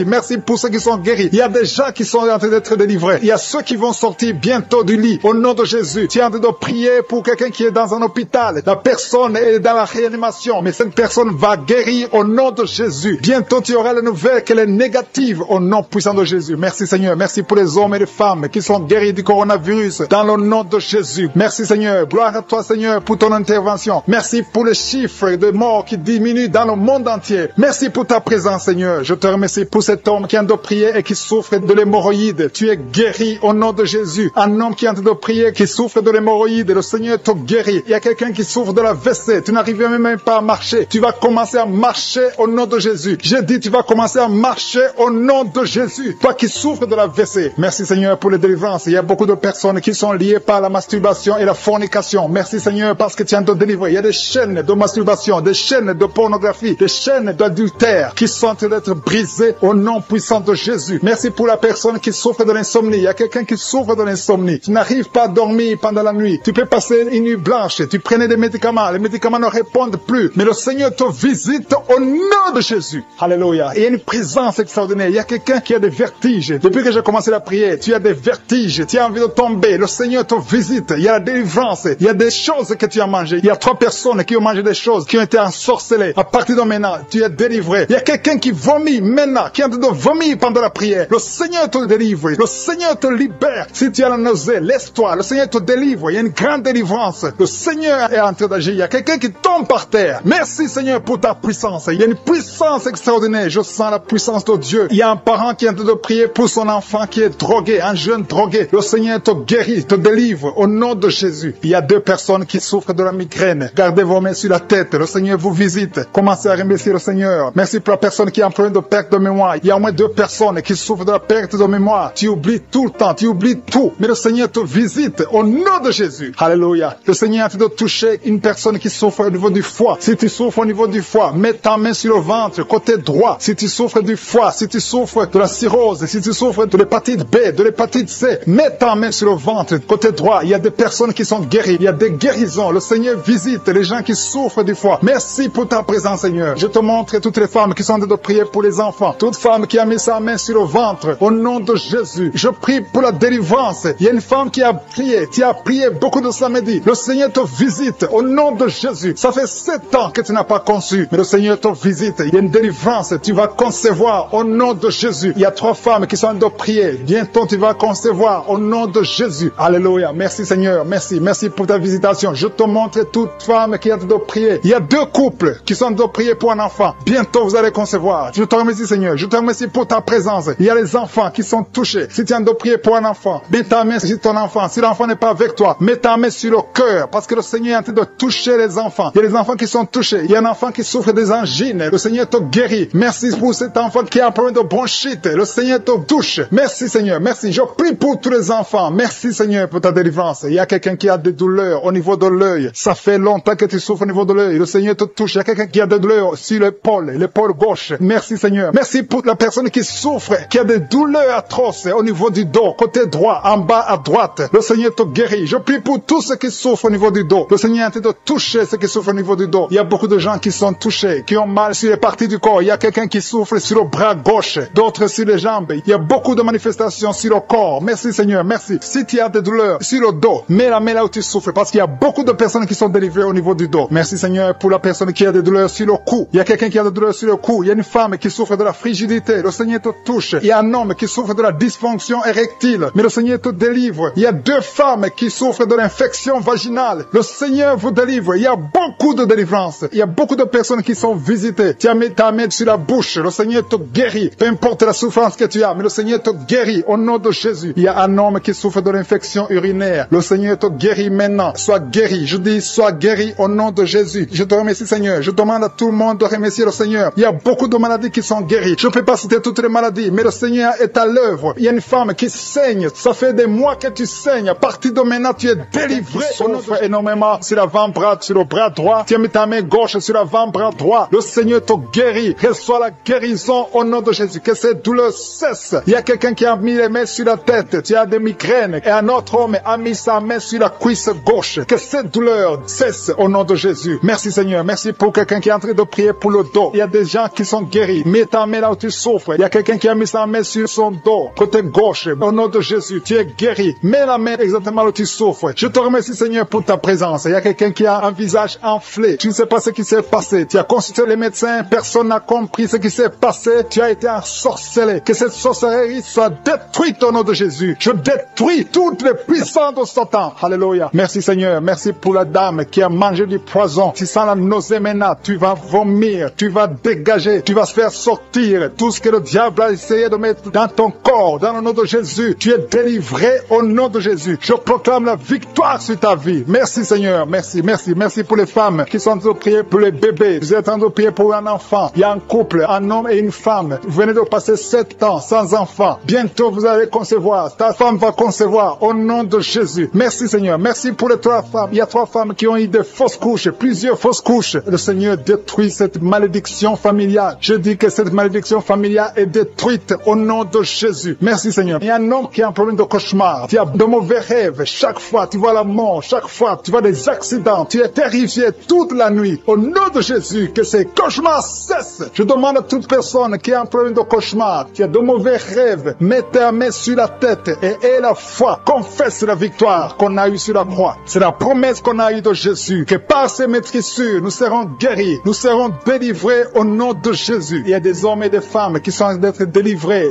[SPEAKER 2] Merci pour ceux qui sont guéris. Il y a des gens qui sont en train d'être délivrés. Il y a ceux qui vont sortir bientôt du lit au nom de Jésus. Tu es en train de prier pour quelqu'un qui est dans un hôpital. La personne est dans la réanimation, mais cette personne va guérir au nom de Jésus. Bientôt tu auras la nouvelle qu'elle est négative au nom puissant de Jésus. Merci Seigneur. Merci pour les hommes et les femmes qui sont guéris du coronavirus dans le nom de Jésus. Merci Seigneur. Gloire à toi Seigneur pour ton intervention. Merci pour les chiffres de morts qui diminuent dans le monde entier. Merci pour ta présence Seigneur. Je te remercie pour cet homme qui est en train de prier et qui souffre de l'hémorroïde. Tu es guéri au nom de Jésus. Un homme qui est en train de prier, qui souffre de l'hémorroïde. Le Seigneur te guérit. Il y a quelqu'un qui souffre de la WC. Tu n'arrives même pas à marcher. Tu vas commencer à marcher au nom de Jésus. J'ai dit tu vas commencer à marcher au nom de Jésus. Toi qui souffres de la WC. Merci Seigneur pour les délivrances. Il y a beaucoup de personnes qui sont liées par la masturbation et la fornication. Merci Seigneur parce que tu es en train de délivrer. Il y a des chaînes de masturbation, des chaînes de pornographie, des chaînes d'adultère qui sont en train d'être brisées au nom puissant de Jésus. Merci pour la personne qui souffre de l'insomnie. Il y a quelqu'un qui souffre de l'insomnie. Tu n'arrives pas à dormir pendant la nuit. Tu peux passer une nuit blanche. Tu prenais des médicaments. Les médicaments ne répondent plus. Mais le Seigneur te visite au nom de Jésus. Alléluia. Il y a une présence extraordinaire. Il y a quelqu'un qui a des vertiges. Depuis que j'ai commencé la prière, tu as des vertiges. Tu as envie de tomber. Le Seigneur te visite. Il y a la délivrance. Il y a des choses que tu as mangées. Il y a 3 personnes qui ont mangé des choses, qui ont été ensorcelées. À partir de maintenant, tu es délivré. Il y a quelqu'un qui vomit maintenant, qui est en train de vomir pendant la prière. Le Seigneur te délivre. Le Seigneur te libère. Si tu as la nausée, laisse-toi. Le Seigneur te délivre. Il y a une grande délivrance. Le Seigneur est en train d'agir. Il y a quelqu'un qui tombe par terre. Merci Seigneur pour ta puissance. Il y a une puissance extraordinaire. Je sens la puissance de Dieu. Il y a un parent qui est en train de prier pour son enfant qui est drogué, un jeune drogué. Le Seigneur te guérit, te délivre au nom de Jésus. Il y a 2 personnes qui souffrent de la migraine. Gardez vos mains sur la tête. Le Seigneur vous visite. Commencez à remercier le Seigneur. Merci pour la personne qui est en train de perte de mémoire. Il y a au moins 2 personnes qui souffrent de la perte de mémoire. Tu oublies tout le temps. Tu oublies tout. Mais le Seigneur te visite au nom de Jésus. Alléluia. Le Seigneur est en train de toucher une personne qui souffre au niveau du foie. Si tu souffres au niveau du foie, mets ta main sur le ventre, côté droit. Si tu souffres du foie, si tu souffres de la cirrhose, si tu souffres de l'hépatite B, de l'hépatite C, mets ta main sur le ventre, côté droit. Il y a des personnes qui sont guéries. Il y a des guérisons. Le Seigneur visite les gens qui souffrent du foie. Merci pour ta présence, Seigneur. Je te montre toutes les femmes qui sont en train de prier pour les enfants. Toute femme qui a mis sa main sur le ventre, au nom de Jésus. Je prie pour la délivrance. Il y a une femme qui a prié. Tu as prié beaucoup de samedi. Le Seigneur te visite au nom de Jésus. Ça fait 7 ans que tu n'as pas conçu, mais le Seigneur te visite. Il y a une délivrance. Tu vas concevoir au nom de Jésus. Il y a 3 femmes qui sont en train de prier. Bientôt tu vas concevoir au nom de Jésus. Alléluia. Merci Seigneur. Merci. Merci pour ta visitation. Je te montre toute femme qui est en train de prier. Il y a 2 couples qui sont en train de prier pour un enfant. Bientôt vous allez concevoir. Je te remercie Seigneur. Je te remercie pour ta présence. Il y a les enfants qui sont touchés. Si tu es en train de prier pour un enfant, mets ta main sur ton enfant. Si l'enfant n'est pas avec toi, mets ta main sur le cœur, parce que le Seigneur est en train de toucher les enfants. Il y a les enfants qui sont touchés. Il y a un enfant qui souffre des angines. Le Seigneur te guérit. Merci pour cet enfant qui a un problème de bronchite. Le Seigneur te touche. Merci Seigneur. Merci. Je prie pour tous les enfants. Merci Seigneur pour ta délivrance. Il y a quelqu'un qui a des douleurs au niveau de l'œil. Ça fait longtemps que tu souffres au niveau de l'œil. Le Seigneur te touche. Il y a quelqu'un qui a des douleurs sur l'épaule gauche. Merci Seigneur. Merci pour la personne qui souffre, qui a des douleurs atroces au niveau du dos, côté droit, en bas à droite. Le Seigneur te guérit. Je prie pour tous ceux qui souffrent au niveau du dos. Le Seigneur est en train de toucher ceux qui souffrent au niveau du dos. Il y a beaucoup de gens qui sont touchés, qui ont mal sur les parties du corps. Il y a quelqu'un qui souffre sur le bras gauche, d'autres sur les jambes. Il y a beaucoup de manifestations sur le corps. Merci Seigneur, merci. Si tu as des douleurs sur le dos, mets la main là où tu souffres, parce qu'il y a beaucoup de personnes qui sont délivrées au niveau du dos. Merci Seigneur pour la personne qui a des douleurs sur le cou. Il y a quelqu'un qui a des douleurs sur le cou. Il y a une femme qui souffre de la frigidité. Le Seigneur te touche. Il y a un homme qui souffre de la dysfonction érectile. Mais le Seigneur te délivre. Il y a 2 femmes qui souffrent de l'infection vaginale. Le Seigneur vous délivre. Il y a beaucoup de délivrance. Il y a beaucoup de personnes qui sont visitées. Tu as mis ta main sur la bouche. Le Seigneur te guérit. Peu importe la souffrance que tu as, mais le Seigneur te guérit au nom de Jésus. Il y a un homme qui souffre de l'infection urinaire. Le Seigneur te guérit maintenant. Sois guéri. Je dis, sois guéri au nom de Jésus. Je te remercie Seigneur. Je demande à tout le monde de remercier le Seigneur. Il y a beaucoup de maladies qui sont guéries. Je ne peux pas citer toutes les maladies, mais le Seigneur est à l'œuvre. Il y a une femme qui saigne. Ça fait des mois que tu saignes. À partir de maintenant, tu es délivré. Souffre énormément sur l'avant-bras, sur le bras droit. Tu as mis ta main gauche sur l'avant-bras droit. Le Seigneur te guérit. Reçois la guérison au nom de Jésus. Que cette douleur cesse. Il y a quelqu'un qui a mis les mains sur la tête. Tu as des migraines. Et un autre homme a mis sa main sur la cuisse gauche. Que cette douleur cesse au nom de Jésus. Merci Seigneur. Merci pour quelqu'un qui est en train de prier pour le dos. Il y a des gens qui sont guéris. Mets ta main là où tu souffres. Il y a quelqu'un qui a mis sa main sur son dos, côté gauche. Au nom de Jésus, tu es guéri. Mets la main exactement là où tu souffres. Je te remercie Seigneur pour ta présence. Il y a quelqu'un qui a un visage enflé. Tu ne sais pas ce qui s'est passé. Tu as consulté les médecins. Personne n'a compris ce qui s'est passé. Tu as été ensorcelé. Que cette sorcellerie soit détruite au nom de Jésus. Je détruis toutes les puissances de Satan. Alléluia. Merci Seigneur. Merci pour la dame qui a mangé du poison. Tu sens la nausée maintenant. Tu vas vomir. Tu vas dégager. Tu vas se faire sortir tout ce que le diable a essayé de mettre dans ton corps. Dans le nom de Jésus. Tu es délivré au nom de Jésus. Je proclame la victoire sur ta vie. Merci Seigneur. Merci, merci, merci pour les femmes qui sont en train de prier pour les bébés. Vous êtes en train de prier pour un enfant. Il y a un couple, un homme et une femme. Vous venez de passer 7 ans sans enfant. Bientôt vous allez concevoir. Ta femme va concevoir au nom de Jésus. Merci Seigneur. Merci pour les 3 femmes. Il y a 3 femmes qui ont eu des fausses couches, plusieurs fausses couches. Le Seigneur détruit cette malédiction familiale. Je dis que cette malédiction familiale est détruite au nom de Jésus. Merci Seigneur. Il y a un homme qui a un problème de cauchemar. Tu as de mauvais rêves. Chaque fois tu vois la mort. Chaque fois tu vois des accidents. Tu es terrifié toute la nuit. Au nom de Jésus, que ces cauchemars cessent. Je demande à toute personne qui a un problème de cauchemar, qui a de mauvais rêves, mets ta main sur la tête et aie la foi. Confesse la victoire qu'on a eue sur la croix. C'est la promesse qu'on a eue de Jésus, que par ces maîtrissures, nous serons guéris, nous serons délivrés au nom de Jésus. Il y a des hommes et des femmes qui sont en train d'être délivrés,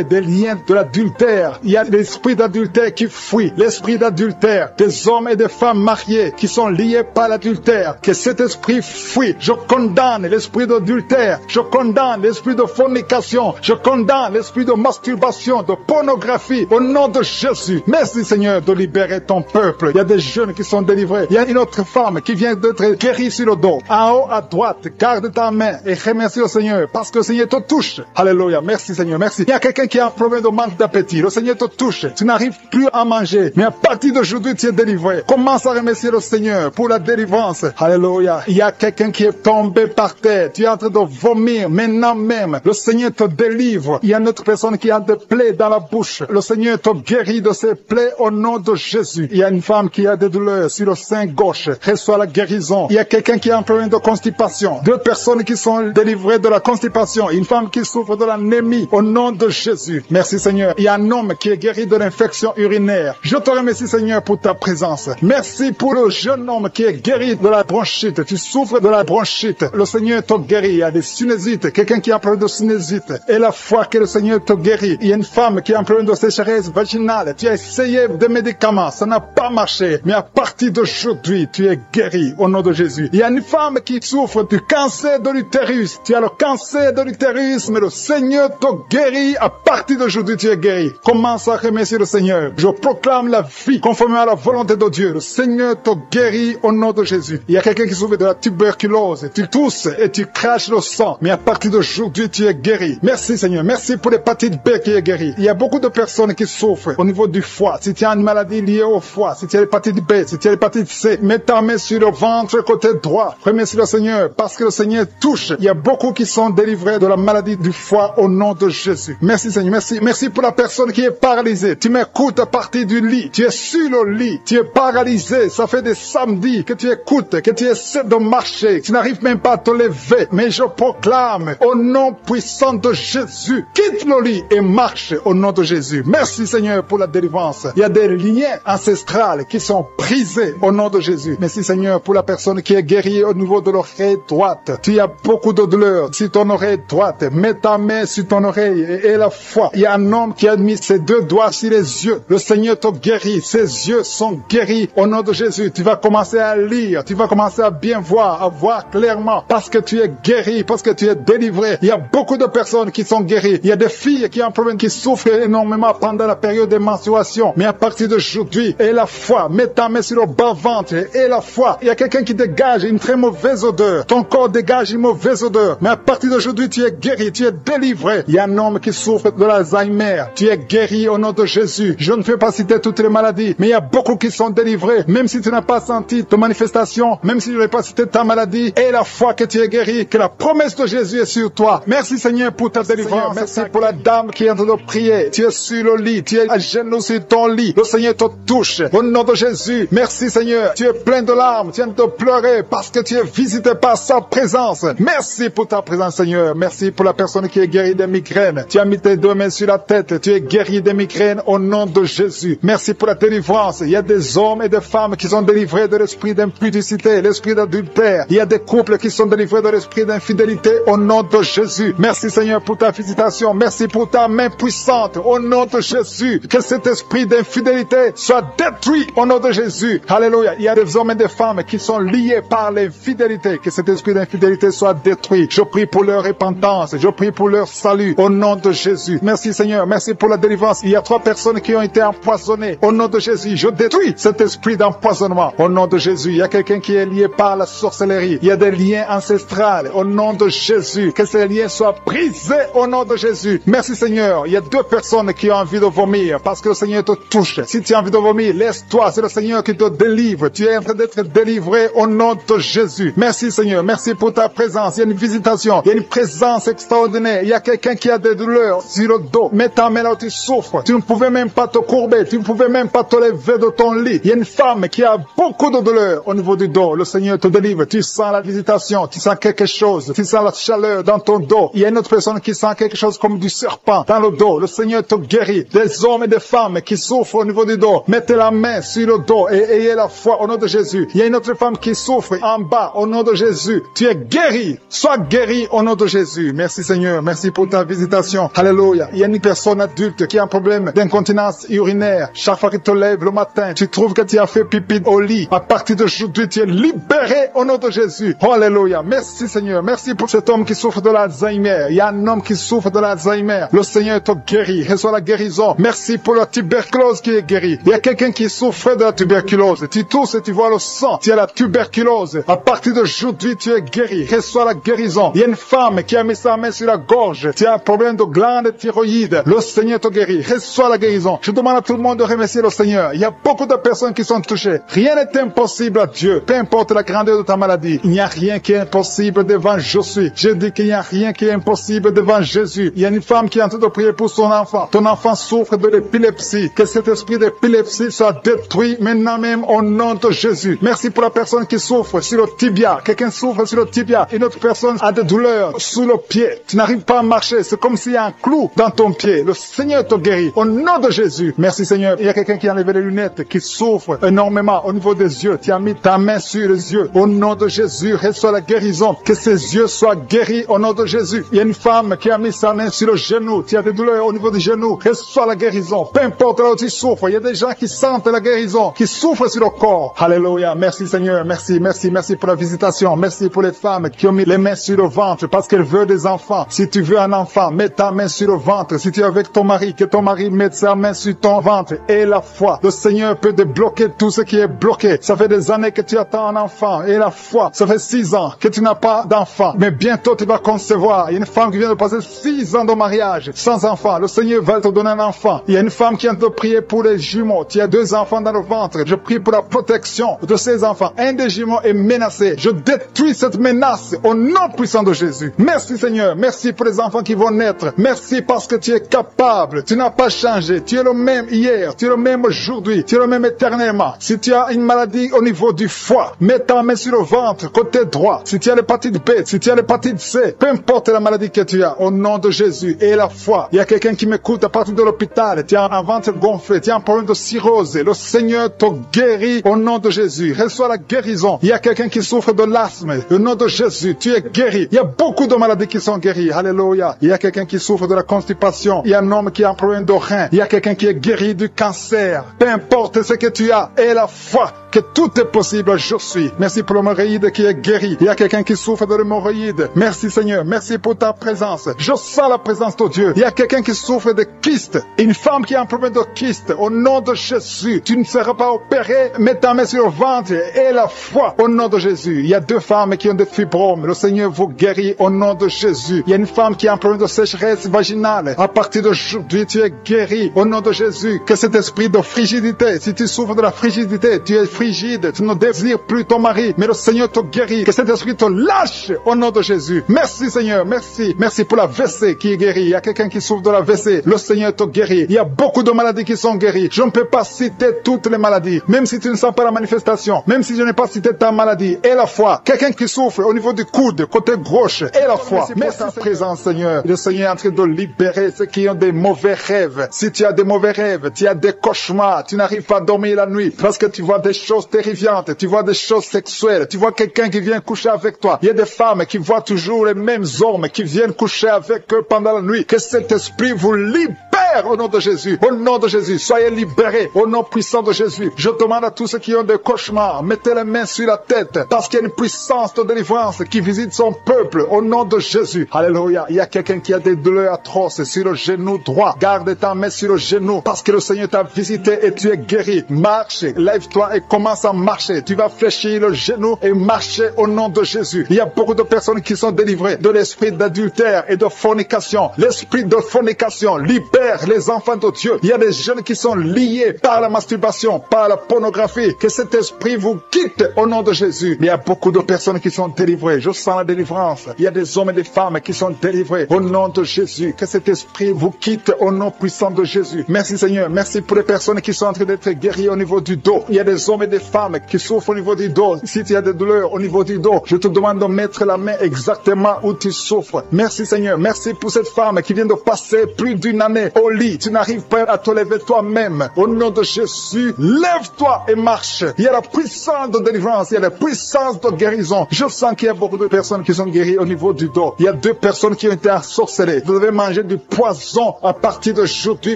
[SPEAKER 2] des liens de l'adultère. Il y a l'esprit d'adultère qui fuit, l'esprit d'adultère, des hommes et des femmes mariés qui sont liés par l'adultère. Que cet esprit fuit. Je condamne l'esprit d'adultère, je condamne l'esprit de fornication, je condamne l'esprit de masturbation, de pornographie, au nom de Jésus. Merci Seigneur de libérer ton peuple. Il y a des jeunes qui sont délivrés. Il y a une autre femme qui vient d'être guérie sur le dos. En haut à droite, garde ta main et remercie le Seigneur parce que le Seigneur te touche. Alléluia. Merci Seigneur, merci. Il y a quelqu'un qui a un problème de manque d'appétit. Le Seigneur te touche. Tu n'arrives plus à manger. Mais à partir d'aujourd'hui, tu es délivré. Commence à remercier le Seigneur pour la délivrance. Alléluia. Il y a quelqu'un qui est tombé par terre. Tu es en train de vomir maintenant même. Le Seigneur te délivre. Il y a une autre personne qui a des plaies dans la bouche. Le Seigneur te guérit de ses plaies au nom de Jésus. Il y a une femme qui a des douleurs sur le sein gauche. Reçoit la guérison. Il y a quelqu'un qui a un problème de constipation. 2 personnes qui sont délivrées de la constipation. Une femme qui souffre de l'anémie au nom de Jésus. Merci Seigneur. Il y a un homme qui est guéri de l'infection urinaire. Je te remercie Seigneur pour ta présence. Merci pour le jeune homme qui est guéri de la bronchite. Tu souffres de la bronchite. Le Seigneur te guérit. Il y a des sinusites. Quelqu'un qui a un problème de sinusite. Et la foi que le Seigneur te guérit. Il y a une femme qui a un problème de sécheresse vaginale. Tu as essayé des médicaments. Ça n'a pas marché. Mais à partir d'aujourd'hui, tu es guéri au nom de Jésus. Il y a une femme qui souffre du cancer de l'utérus. Tu as le cancer de l'utérus, mais le Seigneur te guérit. À partir d'aujourd'hui, tu es guéri. Commence à remercier le Seigneur. Je proclame la vie conformément à la volonté de Dieu. Le Seigneur te guérit au nom de Jésus. Il y a quelqu'un qui souffre de la tuberculose. Tu tousses et tu craches le sang. Mais à partir d'aujourd'hui, tu es guéri. Merci Seigneur. Merci pour l'hépatite B qui est guérie. Il y a beaucoup de personnes qui souffrent au niveau du foie. Si tu as une maladie liée au foie, si tu as l'hépatite B, si tu as l'hépatite C, mets ta main sur le ventre côté droit. Remercie le Seigneur parce que le Seigneur touche. Il y a beaucoup qui sont délivrés de la maladie du foie au nom de Jésus. Merci Seigneur. Merci. Merci pour la personne qui est paralysée. Tu m'écoutes à partir du lit. Tu es sur le lit. Tu es paralysé. Ça fait des samedis que tu écoutes, que tu essaies de marcher. Tu n'arrives même pas à te lever. Mais je proclame au nom puissant de Jésus, quitte le lit et marche au nom de Jésus. Merci Seigneur pour la délivrance. Il y a des liens ancestrales qui sont brisés au nom de Jésus. Merci Seigneur pour la personne qui est guérie au niveau de l'oreille droite. Tu as beaucoup de douleur sur ton oreille droite. Mets ta main sur ton oreille et la foi. Il y a un homme qui a mis ses 2 doigts sur les yeux. Le Seigneur te guérit. Ses yeux sont guéris au nom de Jésus. Tu vas commencer à lire. Tu vas commencer à bien voir, à voir clairement parce que tu es guéri, parce que tu es délivré. Il y a beaucoup de personnes qui sont guéries. Il y a des filles qui ont un problème, qui souffrent énormément pendant la période de menstruation. Mais à partir d'aujourd'hui, et la foi, mets ta main sur le bas-ventre et la foi. Il y a quelqu'un qui dégage une très mauvaise odeur. Ton corps dégage une mauvaise odeur. Mais à partir d'aujourd'hui, tu es guéri, tu es délivré. Il y a un homme qui souffre de l'Alzheimer. Tu es guéri au nom de Jésus. Je ne vais pas citer toutes les maladies, mais il y a beaucoup qui sont délivrés. Même si tu n'as pas senti de manifestation, même si je n'ai pas cité ta maladie, et la foi que tu es guéri, que la promesse de Jésus est sur toi. Merci Seigneur pour ta délivrance. Merci pour la dame qui est en train de prier. Tu es sur le lit, tu es à genoux sur ton lit. Le Seigneur te touche. Au nom de Jésus, merci Seigneur. Tu es plein de larmes, tu viens de pleurer parce que tu es visité par sa présence. Merci pour ta présence Seigneur. Merci pour la personne qui est guérie des migraines. Tu as mis tes 2 mains sur la tête. Tu es guéri des migraines au nom de Jésus. Merci pour la délivrance. Il y a des hommes et des femmes qui sont délivrés de l'esprit d'impudicité, l'esprit d'adultère. Il y a des couples qui sont délivrés de l'esprit d'infidélité au nom de Jésus. Merci Seigneur pour ta visitation. Merci pour ta main puissante au nom de Jésus. Que cet esprit d'infidélité soit détruit au nom de Jésus. Alléluia. Il y a des hommes et des femmes qui sont liés par l'infidélité. Que cet esprit d'infidélité soit détruit. Je prie pour leur repentance. Je prie pour leur salut au nom de Jésus. Merci Seigneur. Merci pour la délivrance. Il y a 3 personnes qui ont été empoisonnées. Au nom de Jésus, je détruis cet esprit d'empoisonnement. Au nom de Jésus, il y a quelqu'un qui est lié par la sorcellerie. Il y a des liens ancestrales. Au nom de Jésus, que ces liens soient brisés au nom de Jésus. Merci Seigneur. Il y a 2 personnes qui ont envie de vomir parce que le Seigneur te touche. Si tu as envie de vomir, laisse-toi. C'est le Seigneur qui te délivre. Tu es en train d'être délivré au nom de Jésus. Merci Seigneur. Merci pour ta présence. Il y a une visitation. Il y a une présence extraordinaire. Il y a quelqu'un qui a des douleurs sur le dos. Mets ta main là où tu souffres. Tu ne pouvais même pas te courber. Tu ne pouvais même pas te lever de ton lit. Il y a une femme qui a beaucoup de douleurs au niveau du dos. Le Seigneur te délivre. Tu sens la visitation. Tu sens quelque chose. Tu sens la chaleur dans ton dos. Il y a une autre personne qui sent quelque chose comme du serpent dans le dos. Le Seigneur te guérit. Des hommes et des femmes qui souffrent au niveau du dos. Mettez la main sur le dos et ayez la foi au nom de Jésus. Il y a une autre femme qui souffre en bas au nom de Jésus. Tu es guéri. Sois guéri au nom de Jésus. Merci Seigneur. Merci pour ta visitation. Alléluia. Il y a une personne adulte qui a un problème d'incontinence urinaire. Chaque fois que tu te lèves le matin, tu trouves que tu as fait pipi au lit. À partir d'aujourd'hui, tu es libéré au nom de Jésus. Oh, alléluia. Merci Seigneur. Merci pour cet homme qui souffre de l'Alzheimer. Il y a un homme qui souffre de l'Alzheimer. Le Seigneur te guérit. Reçois la guérison. Merci pour la tuberculose qui est guérie. Il y a quelqu'un quelqu'un qui souffrait de la tuberculose. Tu tousses et tu vois le sang. Tu as la tuberculose. À partir d'aujourd'hui, tu es guéri. Reçois la guérison. Il y a une femme qui a mis sa main sur la gorge. Tu as un problème de glande thyroïde. Le Seigneur te guérit. Reçois la guérison. Je demande à tout le monde de remercier le Seigneur. Il y a beaucoup de personnes qui sont touchées. Rien n'est impossible à Dieu. Peu importe la grandeur de ta maladie. Il n'y a rien qui est impossible devant je suis. Je dis qu'il n'y a rien qui est impossible devant Jésus. Il y a une femme qui est en train de prier pour son enfant. Ton enfant souffre de l'épilepsie. Que cet esprit d'épilepsie soit détruit maintenant même au nom de Jésus. Merci pour la personne qui souffre sur le tibia. Quelqu'un souffre sur le tibia. Une autre personne a des douleurs sous le pied. Tu n'arrives pas à marcher. C'est comme s'il y a un clou dans ton pied. Le Seigneur te guérit. Au nom de Jésus. Merci Seigneur. Il y a quelqu'un qui a enlevé les lunettes, qui souffre énormément au niveau des yeux. Tu as mis ta main sur les yeux. Au nom de Jésus, reçois la guérison. Que ses yeux soient guéris au nom de Jésus. Il y a une femme qui a mis sa main sur le genou. Tu as des douleurs au niveau du genou. Reçois la guérison. Peu importe là où tu souffres. Il y a des gens qui sentent la guérison, qui souffrent sur le corps. Alléluia. Merci Seigneur. Merci, merci, merci pour la visitation. Merci pour les femmes qui ont mis les mains sur le ventre parce qu'elles veulent des enfants. Si tu veux un enfant, mets ta main sur le ventre. Si tu es avec ton mari, que ton mari mette sa main sur ton ventre. Et la foi. Le Seigneur peut débloquer tout ce qui est bloqué. Ça fait des années que tu attends un enfant. Et la foi. Ça fait 6 ans que tu n'as pas d'enfant. Mais bientôt tu vas concevoir. Il y a une femme qui vient de passer 6 ans de mariage sans enfant. Le Seigneur va te donner un enfant. Il y a une femme qui vient de prier pour les jumeaux. Tu as 2 enfants dans le ventre. Je prie pour la protection de ces enfants. Un des jumeaux est menacé. Je détruis cette menace au nom puissant de Jésus. Merci Seigneur. Merci pour les enfants qui vont naître. Merci parce que tu es capable. Tu n'as pas changé. Tu es le même hier. Tu es le même aujourd'hui. Tu es le même éternellement. Si tu as une maladie au niveau du foie, mets ta main sur le ventre, côté droit. Si tu as l'hépatite B, si tu as l'hépatite C, peu importe la maladie que tu as, au nom de Jésus et la foi. Il y a quelqu'un qui m'écoute à partir de l'hôpital. Tu as un ventre gonflé. Tu as un problème de cirrhose. Le Seigneur te guérit au nom de Jésus. Reçois la guérison. Il y a quelqu'un qui souffre de l'asthme. Au nom de Jésus, tu es guéri. Il y a beaucoup de maladies qui sont guéries. Alléluia. Il y a quelqu'un qui souffre de la constipation. Il y a un homme qui a un problème de rein. Il y a quelqu'un qui est guéri du cancer. Peu importe ce que tu as et la foi que tout est possible, je suis. Merci pour l'hémorroïde qui est guéri. Il y a quelqu'un qui souffre de l'hémorroïde. Merci Seigneur. Merci pour ta présence. Je sens la présence de Dieu. Il y a quelqu'un qui souffre de kyste. Une femme qui a un problème de kyste. Au nom de Jésus, tu ne seras pas opéré. Mets ta main sur le ventre et la foi. Au nom de Jésus. Il y a 2 femmes qui ont des fibromes. Le Seigneur vous guérit au nom de Jésus. Il y a une femme qui a un problème de sécheresse vaginale. À partir d'aujourd'hui, tu es guéri au nom de Jésus. Que cet esprit de frigidité, si tu souffres de la frigidité, tu es frigide, tu ne désires plus ton mari, mais le Seigneur te guérit. Que cet esprit te lâche au nom de Jésus. Merci Seigneur, merci. Merci pour la WC qui est guérie. Il y a quelqu'un qui souffre de la WC. Le Seigneur te guérit. Il y a beaucoup de maladies qui sont guéries. Je ne peux pas citer toutes les maladies. Même si tu ne sens pas la manifestation, même si je n'ai pas cité ta maladie, et la foi. Quelqu'un qui souffre au niveau du coude, côté gauche, et la foi. Merci ta présence Seigneur. Le Seigneur est en train de libérer ceux qui ont des mauvais rêves. Si tu as des mauvais rêves, tu as des cauchemars, tu n'arrives pas à dormir la nuit parce que tu vois des choses terrifiantes, tu vois des choses sexuelles, tu vois quelqu'un qui vient coucher avec toi. Il y a des femmes qui voient toujours les mêmes hommes qui viennent coucher avec eux pendant la nuit. Que cet esprit vous libère au nom de Jésus. Au nom de Jésus, soyez libérés au nom puissant de Jésus. Je demande à tous ceux qui ont des cauchemars, mettez les mains sur la tête parce qu'il y a une puissance de délivrance qui visite son peuple au nom de Jésus. Alléluia. Il y a quelqu'un qui a des douleurs atroces sur le genou droit. Garde ta main sur le genou parce que le Seigneur t'a visité et tu es guéri. Marche, lève-toi et commence à marcher. Tu vas fléchir le genou et marcher au nom de Jésus. Il y a beaucoup de personnes qui sont délivrées de l'esprit d'adultère et de fornication. L'esprit de fornication libère les enfants de Dieu. Il y a des jeunes qui sont liés par la masturbation, par la pornographie. Que cet esprit vous quitte au nom de Jésus. Il y a beaucoup de personnes qui sont délivrées. Je sens la délivrance. Il y a des hommes et des femmes qui sont délivrés au nom de Jésus. Que cet esprit vous quitte au nom puissant de Jésus. Merci Seigneur. Merci pour les personnes qui sont en train d'être guéries au niveau du dos. Il y a des hommes et des femmes qui souffrent au niveau du dos. Si tu as des douleurs au niveau du dos, je te demande de mettre la main exactement où tu souffres. Merci Seigneur. Merci pour cette femme qui vient de passer plus d'une année au lit. Tu n'arrives pas à te lever toi-même. Au nom de Jésus, lève-toi et marche. Il y a la puissance de délivrance. Il y a la puissance de guérison. Je sens qu'il y a beaucoup de personnes qui sont guéries au niveau du dos. Il y a 2 personnes qui ont été ensorcelées. Vous devez manger du poison. À partir d'aujourd'hui,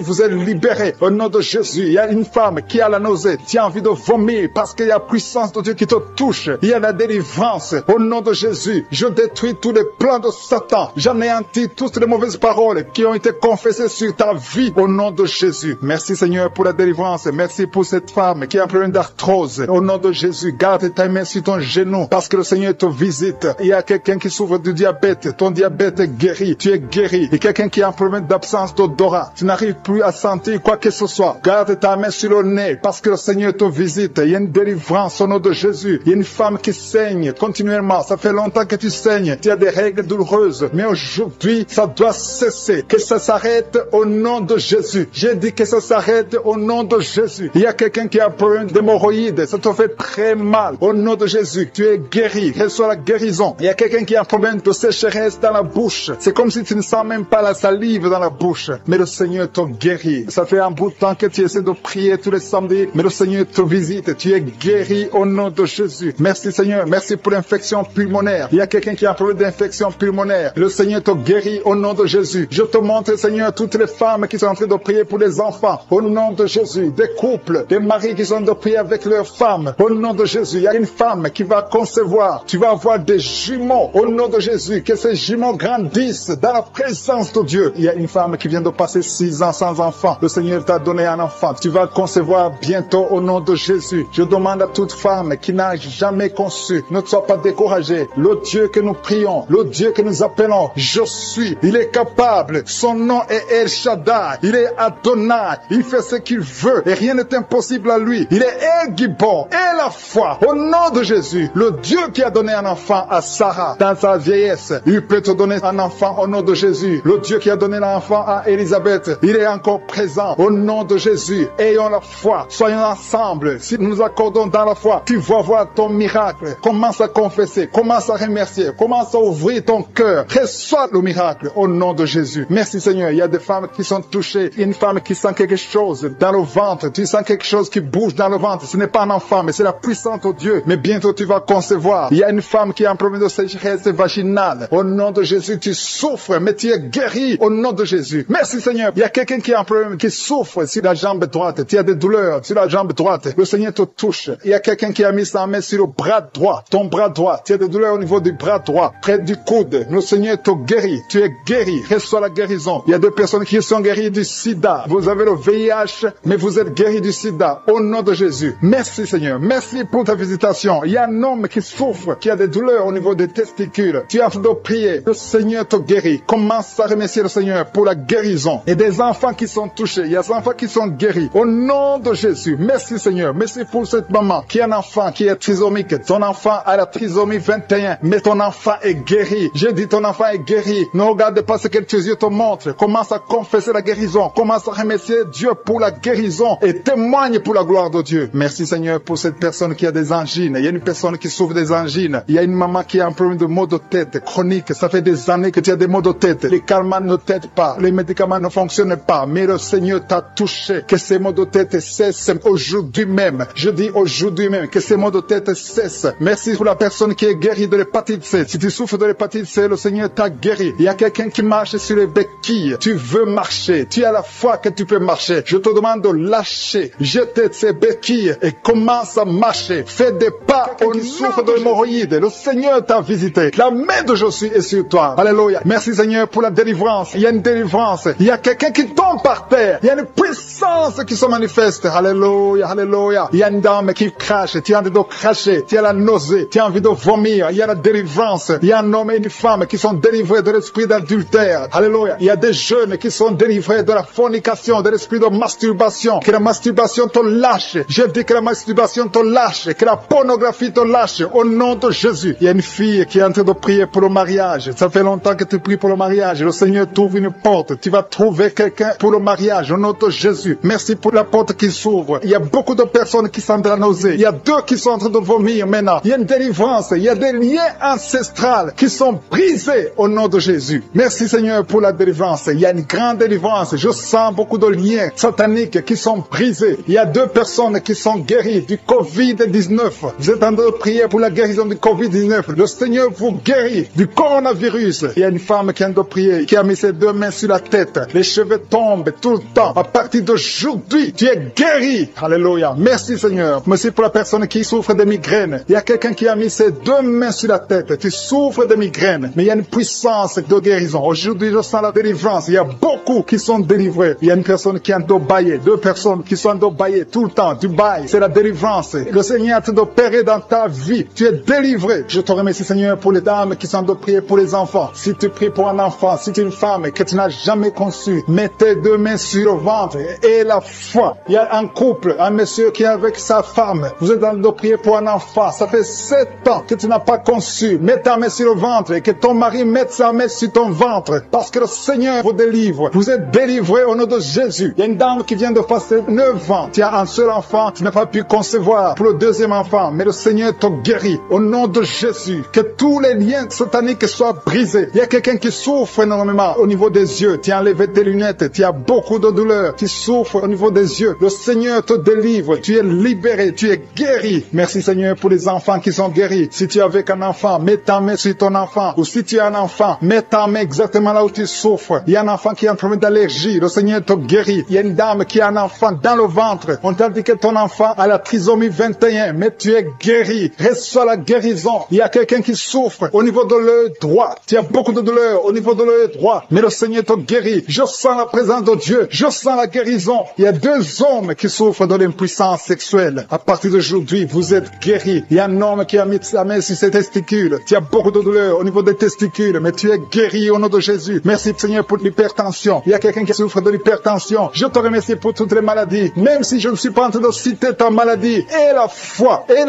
[SPEAKER 2] vous êtes libérés. Au nom de Jésus, il y a une femme qui a la nausée. Tu as envie de vomir parce qu'il y a la puissance de Dieu qui te touche. Il y a la délivrance. Au nom de Jésus, je détruis tous les plans de Satan. J'anéantis toutes les mauvaises paroles qui ont été confessées sur ta sa vie au nom de Jésus. Merci Seigneur pour la délivrance. Merci pour cette femme qui a un problème d'arthrose. Au nom de Jésus, garde ta main sur ton genou parce que le Seigneur te visite. Il y a quelqu'un qui souffre du diabète. Ton diabète est guéri. Tu es guéri. Il y a quelqu'un qui a un problème d'absence d'odorat. Tu n'arrives plus à sentir quoi que ce soit. Garde ta main sur le nez parce que le Seigneur te visite. Il y a une délivrance au nom de Jésus. Il y a une femme qui saigne continuellement. Ça fait longtemps que tu saignes. Tu as des règles douloureuses. Mais aujourd'hui, ça doit cesser. Que ça s'arrête au nom de Jésus. J'ai dit que ça s'arrête au nom de Jésus. Il y a quelqu'un qui a un problème d'hémorroïdes. Ça te fait très mal. Au nom de Jésus, tu es guéri. Reçois la guérison. Il y a quelqu'un qui a un problème de sécheresse dans la bouche. C'est comme si tu ne sens même pas la salive dans la bouche. Mais le Seigneur te guérit. Ça fait un bout de temps que tu essaies de prier tous les samedis. Mais le Seigneur te visite. Tu es guéri au nom de Jésus. Merci Seigneur. Merci pour l'infection pulmonaire. Il y a quelqu'un qui a un problème d'infection pulmonaire. Le Seigneur te guérit au nom de Jésus. Je te montre Seigneur toutes les femmes qui sont en train de prier pour les enfants. Au nom de Jésus. Des couples, des maris qui sont en train de prier avec leurs femmes. Au nom de Jésus. Il y a une femme qui va concevoir. Tu vas avoir des jumeaux. Au nom de Jésus. Que ces jumeaux grandissent dans la présence de Dieu. Il y a une femme qui vient de passer 6 ans sans enfant. Le Seigneur t'a donné un enfant. Tu vas concevoir bientôt au nom de Jésus. Je demande à toute femme qui n'a jamais conçu, ne sois pas découragée. Le Dieu que nous prions, le Dieu que nous appelons, je suis. Il est capable. Son nom est El Shaddai. Il est Adonai. Il fait ce qu'il veut et rien n'est impossible à lui. Il est El Gibor et la foi. Au nom de Jésus, le Dieu qui a donné un enfant à Sarah dans sa vieillesse, il peut te donner un enfant au nom de Jésus. Le Dieu qui a donné l'enfant à Élisabeth, il est encore présent au nom de Jésus. Ayons la foi. Soyons ensemble. Si nous nous accordons dans la foi, tu vas voir ton miracle. Commence à confesser. Commence à remercier. Commence à ouvrir ton cœur. Reçois le miracle au nom de Jésus. Merci Seigneur. Il y a des femmes qui sont touchées. Une femme qui sent quelque chose dans le ventre. Tu sens quelque chose qui bouge dans le ventre. Ce n'est pas un enfant, mais c'est la puissance de Dieu. Mais bientôt tu vas concevoir. Il y a une femme qui a un problème de sécheresse vaginale. Au nom de Jésus, tu souffres, mais tu es guéri au nom de Jésus. Merci Seigneur. Il y a quelqu'un qui a un problème, qui souffre sur la jambe droite. Tu as des douleurs sur la jambe droite. Le Seigneur te touche. Il y a quelqu'un qui a mis sa main sur le bras droit. Ton bras droit. Tu as des douleurs au niveau du bras droit, près du coude. Le Seigneur te guérit. Tu es guéri. Reçois la guérison. Il y a des personnes qui sont guéries du sida. Vous avez le VIH, mais vous êtes guéris du sida. Au nom de Jésus. Merci Seigneur. Merci pour ta visitation. Il y a un homme qui souffre, qui a des douleurs au niveau des testicules. Tu es en train de prier. Le Seigneur te guérit. Commence à remercier le Seigneur pour la guérison. Et des enfants qui sont touchés. Il y a des enfants qui sont guéris. Au nom de Jésus. Merci Seigneur. Merci pour cette maman qui a un enfant qui est trisomique. Ton enfant a la trisomie 21. Mais ton enfant est guéri. Je dis ton enfant est guéri. Ne regarde pas ce que tes yeux te montrent. Commence à confesser la guérison. Commence à remercier Dieu pour la guérison. Et témoigne pour la gloire de Dieu. Merci Seigneur pour cette personne qui a des angines. Il y a une personne qui souffre des angines. Il y a une maman qui a un problème de maux de tête chronique. Ça fait des années que tu as des maux de tête. Les calmants ne t'aident pas. Les médicaments ne fonctionnent pas. Mais le Seigneur t'a touché. Que ces maux de tête cessent aujourd'hui même. Je dis aujourd'hui même que ces maux de tête cessent. Merci pour la personne qui est guérie de l'hépatite C. Si tu souffres de l'hépatite C, le Seigneur t'a guéri. Il y a quelqu'un qui marche sur les béquilles. Tu veux marcher. Tu as la foi que tu peux marcher. Je te demande de lâcher. Jeter ces béquilles et commence à marcher. Fais des pas. On souffre de l'hémorroïde. Le Seigneur t'a visité. La main de Jésus est sur toi. Alléluia. Merci Seigneur pour la délivrance. Il y a une délivrance. Il y a quelqu'un qui tombe par terre. Il y a une puissance qui se manifeste. Alléluia. Alléluia. Il y a une dame qui crache. Tu as envie de cracher. Tu as la nausée. Tu as envie de vomir. Il y a la délivrance. Il y a un homme et une femme qui sont délivrés de l'esprit d'adultère. Alléluia. Il y a des jeunes qui sont délivrés de la fornication, de l'esprit de masturbation. Que la masturbation te lâche. Je dis que la masturbation te lâche. Que la pornographie te lâche. Au nom de Jésus. Il y a une fille qui est en train de prier pour le mariage. Ça fait longtemps que tu pries pour le mariage. Le Seigneur t'ouvre une porte. Tu vas trouver quelqu'un pour le mariage. Au nom de Jésus. Merci pour la porte qui s'ouvre. Il y a beaucoup de personnes qui sentent la nausée. Il y a 2 qui sont en train de vomir maintenant. Il y a une délivrance. Il y a des liens ancestrales qui sont brisés au nom de Jésus. Merci Seigneur pour la délivrance. Il y a une grande délivrance. Je sens beaucoup de liens sataniques qui sont brisés. Il y a 2 personnes qui sont guéries du Covid-19. Vous êtes en train de prier pour la guérison du Covid-19. Le Seigneur vous guérit du coronavirus. Il y a une femme qui est en train de prier, qui a mis ses 2 mains sur la tête. Les cheveux tombent tout le temps. À partir d'aujourd'hui, tu es guéri. Alléluia. Merci Seigneur. Merci pour la personne qui souffre de migraines. Il y a quelqu'un qui a mis ses 2 mains sur la tête. Tu souffres de migraines. Mais il y a une puissance de guérison. Aujourd'hui, je sens la délivrance. Il y a beaucoup beaucoup qui sont délivrés. Il y a une personne qui est en dos baillé, 2 personnes qui sont en dos baillé tout le temps. Du bail, c'est la délivrance. Le Seigneur t'a opéré dans ta vie. Tu es délivré. Je te remercie, Seigneur, pour les dames qui sont en dos prier pour les enfants. Si tu pries pour un enfant, si tu es une femme que tu n'as jamais conçue, mets tes 2 mains sur le ventre et la foi. Il y a un couple, un monsieur qui est avec sa femme. Vous êtes en dos prier pour un enfant. Ça fait 7 ans que tu n'as pas conçu. Mets ta main sur le ventre et que ton mari mette sa main sur ton ventre. Parce que le Seigneur vous délivre. Vous êtes délivré au nom de Jésus. Il y a une dame qui vient de passer 9 ans. Tu as un seul enfant, tu n'as pas pu concevoir pour le 2e enfant. Mais le Seigneur te guérit au nom de Jésus. Que tous les liens sataniques soient brisés. Il y a quelqu'un qui souffre énormément au niveau des yeux. Tu as enlevé tes lunettes. Tu as beaucoup de douleur. Tu souffres au niveau des yeux. Le Seigneur te délivre. Tu es libéré. Tu es guéri. Merci Seigneur pour les enfants qui sont guéris. Si tu es avec un enfant, mets ta main sur ton enfant. Ou si tu as un enfant, mets ta main exactement là où tu souffres. Il y a un enfant qui a un problème d'allergie. Le Seigneur te guérit. Il y a une dame qui a un enfant dans le ventre. On t'a dit que ton enfant a la trisomie 21. Mais tu es guéri. Reçois la guérison. Il y a quelqu'un qui souffre au niveau de l'œil droit. Tu as beaucoup de douleur au niveau de l'œil droit. Mais le Seigneur te guérit. Je sens la présence de Dieu. Je sens la guérison. Il y a 2 hommes qui souffrent de l'impuissance sexuelle. À partir d'aujourd'hui, vous êtes guéris. Il y a un homme qui a mis sa main sur ses testicules. Tu as beaucoup de douleur au niveau des testicules, mais tu es guéri au nom de Jésus. Merci Seigneur pour l'hypertension. Il y a quelqu'un qui souffre de l'hypertension. Je te remercie pour toutes les maladies. Même si je ne suis pas en train de citer ta maladie, et la foi, et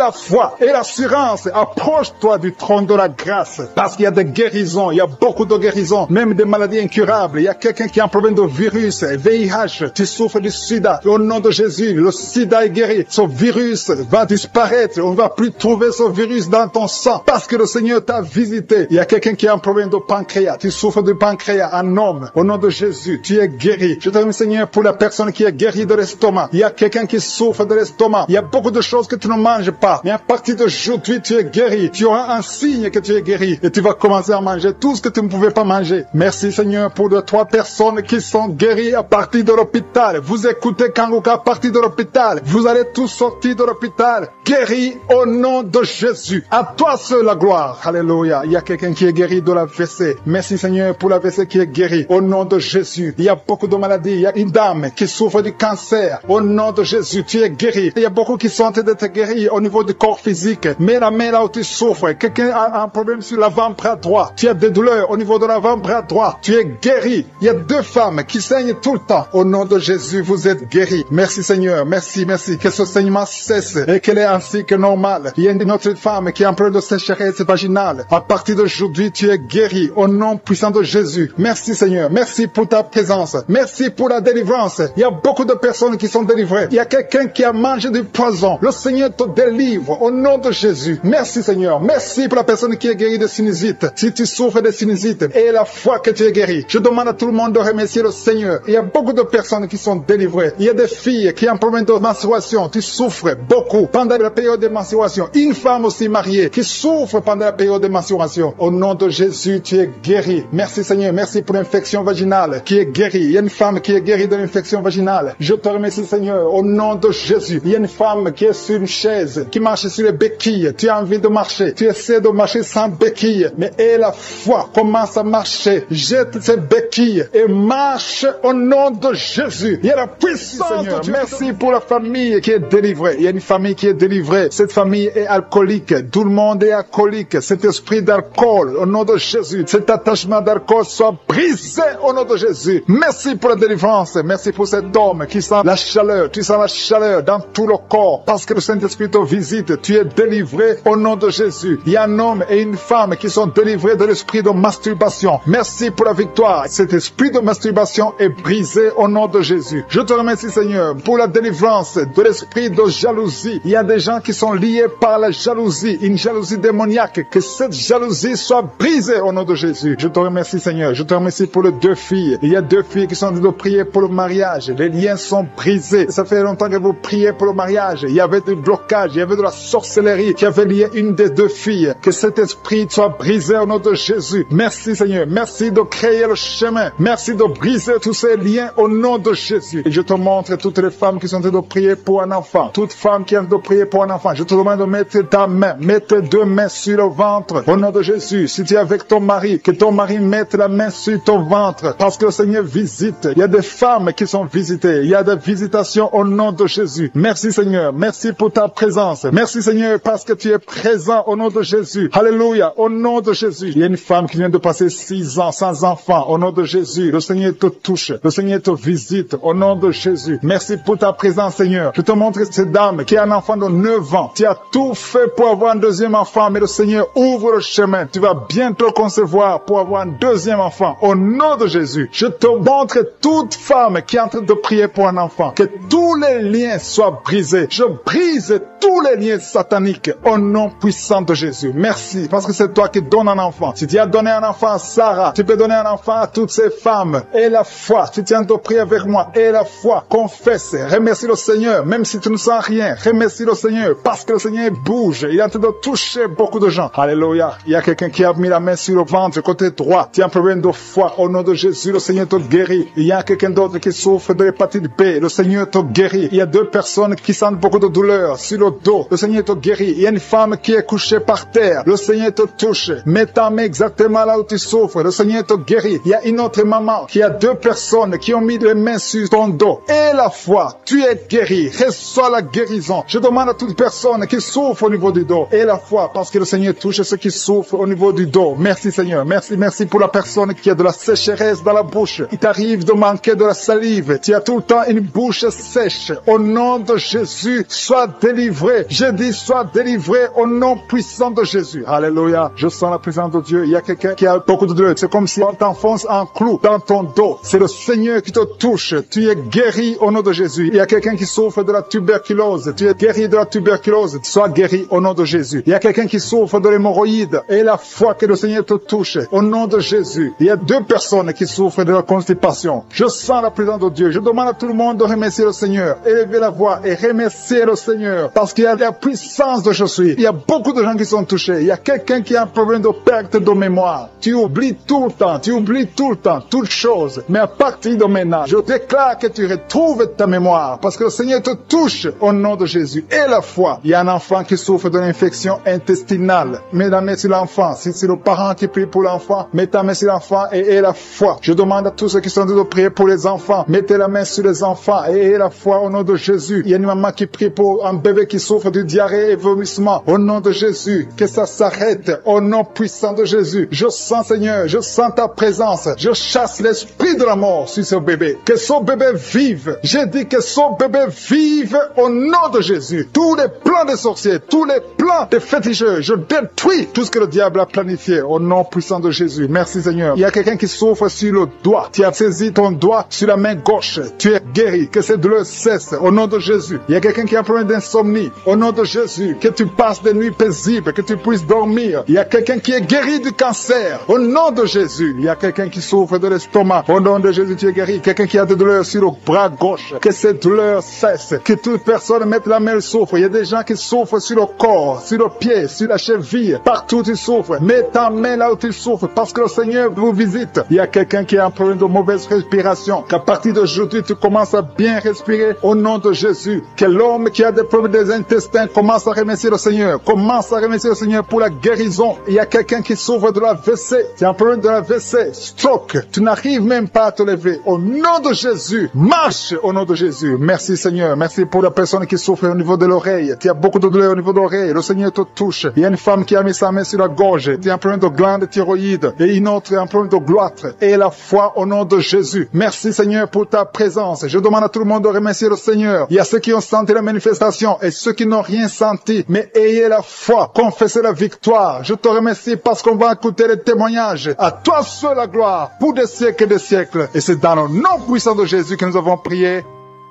[SPEAKER 2] l'assurance, approche-toi du trône de la grâce. Parce qu'il y a des guérisons, il y a beaucoup de guérisons, même des maladies incurables. Il y a quelqu'un qui a un problème de virus, VIH, tu souffres du sida. Au nom de Jésus, le sida est guéri. Ce virus va disparaître. On ne va plus trouver ce virus dans ton sang parce que le Seigneur t'a visité. Il y a quelqu'un qui a un problème de pancréas. Tu souffres du pancréas, un homme. Au nom de Jésus, tu es guéri. Je te remercie Seigneur pour la personne qui est guérie de l'estomac. Il y a quelqu'un qui souffre de l'estomac. Il y a beaucoup de choses que tu ne manges pas. Mais à partir d'aujourd'hui, tu es guéri. Tu auras un signe que tu es guéri. Et tu vas commencer à manger tout ce que tu ne pouvais pas manger. Merci Seigneur pour les 3 personnes qui sont guéries à partir de l'hôpital. Vous écoutez Kanguka à partir de l'hôpital. Vous allez tous sortir de l'hôpital. Guéris au nom de Jésus. À toi seul la gloire. Alléluia. Il y a quelqu'un qui est guéri de la WC. Merci Seigneur pour la WC qui est guéri. Au nom de Jésus. Il y a beaucoup de maladies. Il y a une dame qui souffre du cancer. Au nom de Jésus, tu es guéri. Il y a beaucoup qui sont en train d'être guéris au niveau du corps physique. Mets la main là où tu souffres. Quelqu'un a un problème sur l'avant-bras droit. Tu as des douleurs au niveau de l'avant-bras droit. Tu es guéri. Il y a 2 femmes qui saignent tout le temps. Au nom de Jésus, vous êtes guéris. Merci Seigneur. Merci. Que ce saignement cesse et qu'elle est ainsi que normal. Il y a une autre femme qui a un problème de sécheresse vaginale. À partir d'aujourd'hui, tu es guéri au nom puissant de Jésus. Merci Seigneur. Merci pour ta présence. Merci pour la délivrance. Il y a beaucoup de personnes qui sont délivrées. Il y a quelqu'un qui a mangé du poison. Le Seigneur te délivre au nom de Jésus. Merci Seigneur. Merci pour la personne qui est guérie de sinusite. Si tu souffres de sinusite et la foi que tu es guéri, je demande à tout le monde de remercier le Seigneur. Il y a beaucoup de personnes qui sont délivrées. Il y a des filles qui ont un problème de menstruation. Tu souffres beaucoup pendant la période de menstruation. Une femme aussi mariée qui souffre pendant la période de menstruation. Au nom de Jésus, tu es guéri. Merci Seigneur. Merci pour l'infection vaginale qui est guérie. Il y a une femme qui est guérie de l'infection vaginale. Je te remercie Seigneur. Au nom de Jésus. Il y a une femme qui est sur une chaise, qui marche sur les béquilles. Tu as envie de marcher. Tu essaies de marcher sans béquilles. Mais aie la foi. Commence à marcher. Jette ces béquilles et marche au nom de Jésus. Il y a la puissance Seigneur. Merci pour la famille qui est délivrée. Il y a une famille qui est délivrée. Cette famille est alcoolique. Tout le monde est alcoolique. Cet esprit d'alcool, au nom de Jésus. Cet attachement d'alcool soit brisé au nom de Jésus. Merci pour la délivrance. Merci pour cet homme qui sent la chaleur. Tu sens la chaleur dans tout le corps. Parce que le Saint-Esprit te visite. Tu es délivré au nom de Jésus. Il y a un homme et une femme qui sont délivrés de l'esprit de masturbation. Merci pour la victoire. Cet esprit de masturbation est brisé au nom de Jésus. Je te remercie Seigneur pour la délivrance de l'esprit de jalousie. Il y a des gens qui sont liés par la jalousie, une jalousie démoniaque. Que cette jalousie soit brisée au nom de Jésus. Je te remercie Seigneur. Je te remercie pour les 2 filles. Il y a 2 filles qui sont en train de prier pour le mariage. Les liens sont brisés. Ça fait longtemps que vous priez pour le mariage. Il y avait du blocage, il y avait de la sorcellerie qui avait lié une des 2 filles. Que cet esprit soit brisé au nom de Jésus. Merci Seigneur. Merci de créer le chemin. Merci de briser tous ces liens au nom de Jésus. Et je te montre toutes les femmes qui sont en train de prier pour un enfant. Toute femme qui est en train de prier pour un enfant. Je te demande de mettre ta main, mets tes 2 mains sur le ventre. Au nom de Jésus. Si tu es avec ton mari, que ton mari mette la main sur ton ventre. Parce que le Seigneur visite. Il y a des femmes qui sont visitées. Il y a des visitations au nom de Jésus. Merci Seigneur. Merci pour ta présence. Merci Seigneur parce que tu es présent au nom de Jésus. Alléluia. Au nom de Jésus. Il y a une femme qui vient de passer 6 ans sans enfant. Au nom de Jésus. Le Seigneur te touche. Le Seigneur te visite. Au nom de Jésus. Merci pour ta présence Seigneur. Je te montre cette dame qui a un enfant de 9 ans. Tu as tout fait pour avoir un deuxième enfant, mais le Seigneur ouvre le chemin. Tu vas bientôt concevoir pour avoir un deuxième enfant. Au nom de Jésus. Je te montre toute femme qui est en train de prier pour un enfant. Que tous les liens soient brisés. Je brise tous les liens sataniques au nom puissant de Jésus. Merci, parce que c'est toi qui donnes un enfant. Si tu as donné un enfant à Sarah, tu peux donner un enfant à toutes ces femmes. Et la foi, tu tiens de prier avec moi. Et la foi, confesse, remercie le Seigneur, même si tu ne sens rien. Remercie le Seigneur, parce que le Seigneur bouge. Il est en train de toucher beaucoup de gens. Alléluia. Il y a quelqu'un qui a mis la main sur le ventre, côté droit. Tu as un problème de foi. Au nom de Jésus, le Seigneur te guérit. Il y a quelqu'un d'autre qui souffre de l'hépatite B. Le Seigneur te guérit. Il y a 2 personnes qui sentent beaucoup de douleur sur le dos. Le Seigneur te guérit. Il y a une femme qui est couchée par terre. Le Seigneur te touche. Mets ta main exactement là où tu souffres. Le Seigneur te guérit. Il y a une autre maman qui a 2 personnes qui ont mis les mains sur ton dos. Et la foi, tu es guéri. Reçois la guérison. Je demande à toute personne qui souffre au niveau du dos. Et la foi, parce que le Seigneur touche ceux qui souffrent au niveau du dos. Merci Seigneur. Merci pour la personne qui a de la sécheresse dans la bouche. Il t'arrive de manquer de la salive. Tu as tout le temps une bouche sèche. Au nom de Jésus, sois délivré. Je dis, sois délivré au nom puissant de Jésus. Alléluia. Je sens la présence de Dieu. Il y a quelqu'un qui a beaucoup de douleur. C'est comme si on t'enfonce un clou dans ton dos. C'est le Seigneur qui te touche. Tu es guéri au nom de Jésus. Il y a quelqu'un qui souffre de la tuberculose. Tu es guéri de la tuberculose. Sois guéri au nom de Jésus. Il y a quelqu'un qui souffre de l'hémorroïde. Et la foi que le Seigneur te touche au nom de Jésus. Il y a 2 personnes qui souffrent de la constipation. Je sens la présence de Dieu. Je demande à tout le monde de remercier le Seigneur. Élevez la voix et remerciez le Seigneur. Parce qu'il y a la puissance de je suis. Il y a beaucoup de gens qui sont touchés. Il y a quelqu'un qui a un problème de perte de mémoire. Tu oublies tout le temps. Tu oublies tout le temps. Toutes choses. Mais à partir de maintenant, je déclare que tu retrouves ta mémoire. Parce que le Seigneur te touche au nom de Jésus. Et la foi. Il y a un enfant qui souffre de l'infection intestinale. Mets la main sur l'enfant. Si c'est le parent qui prie pour l'enfant, mets ta main sur l'enfant et la foi. Je demande à tous ceux qui sont en train de prier pour les enfants. Mettez la main sur les enfants et la foi au nom de Jésus. Il y a une maman qui prie pour un bébé qui souffre de diarrhée et vomissement. Au nom de Jésus, que ça s'arrête. Au nom puissant de Jésus. Je sens Seigneur, je sens ta présence. Je chasse l'esprit de la mort sur ce bébé. Que ce bébé vive. J'ai dit que ce bébé vive au nom de Jésus. Tous les plans des sorciers, tous les plans des féticheurs, je détruis tout ce que le diable a planifié au nom puissant de Jésus. Merci Seigneur. Il y a quelqu'un qui souffre sur le doigt. Tu as saisi ton doigt sur la main gauche. Tu es guéri. Que cette douleur cesse au nom de Jésus. Il y a quelqu'un qui a un problème d'insomnie. Au nom de Jésus. Que tu passes des nuits paisibles. Que tu puisses dormir. Il y a quelqu'un qui est guéri du cancer. Au nom de Jésus. Il y a quelqu'un qui souffre de l'estomac. Au nom de Jésus, tu es guéri. Quelqu'un qui a des douleurs sur le bras gauche. Que cette douleur cesse. Que toute personne mette la main souffre. Il y a des gens qui souffrent sur le corps, sur le pied, sur la cheville. Partout tu souffres. Mets ta main là où tu souffres. Parce que le Seigneur vous visite. Il y a quelqu'un qui a un problème de mauvaise respiration. Qu'à partir d'aujourd'hui, tu commences à bien respirer au nom de Jésus. Que l'homme qui a des problèmes des intestins commence à remercier le Seigneur. Commence à remercier le Seigneur pour la guérison. Il y a quelqu'un qui souffre de la WC. Tu as un problème de la WC. Stroke. Tu n'arrives même pas à te lever. Au nom de Jésus. Marche au nom de Jésus. Merci Seigneur. Merci pour la personne qui souffre au niveau de l'oreille. Tu as beaucoup de douleur au niveau de l'oreille. Le Seigneur te touche. Il y a une femme qui a mis sa main sur la gorge. Tu as un problème de glande thyroïde. Et une autre un problème de gloître. Et la foi au nom de Jésus. Merci Seigneur pour ta présence. Je demande à tout le monde de remercier le Seigneur. Il y a ceux qui ont senti la manifestation et ceux qui n'ont rien senti. Mais ayez la foi. Confessez la victoire. Je te remercie parce qu'on va écouter les témoignages. À toi seul la gloire pour des siècles et des siècles. Et c'est dans le nom puissant de Jésus que nous avons prié.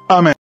[SPEAKER 2] Amen.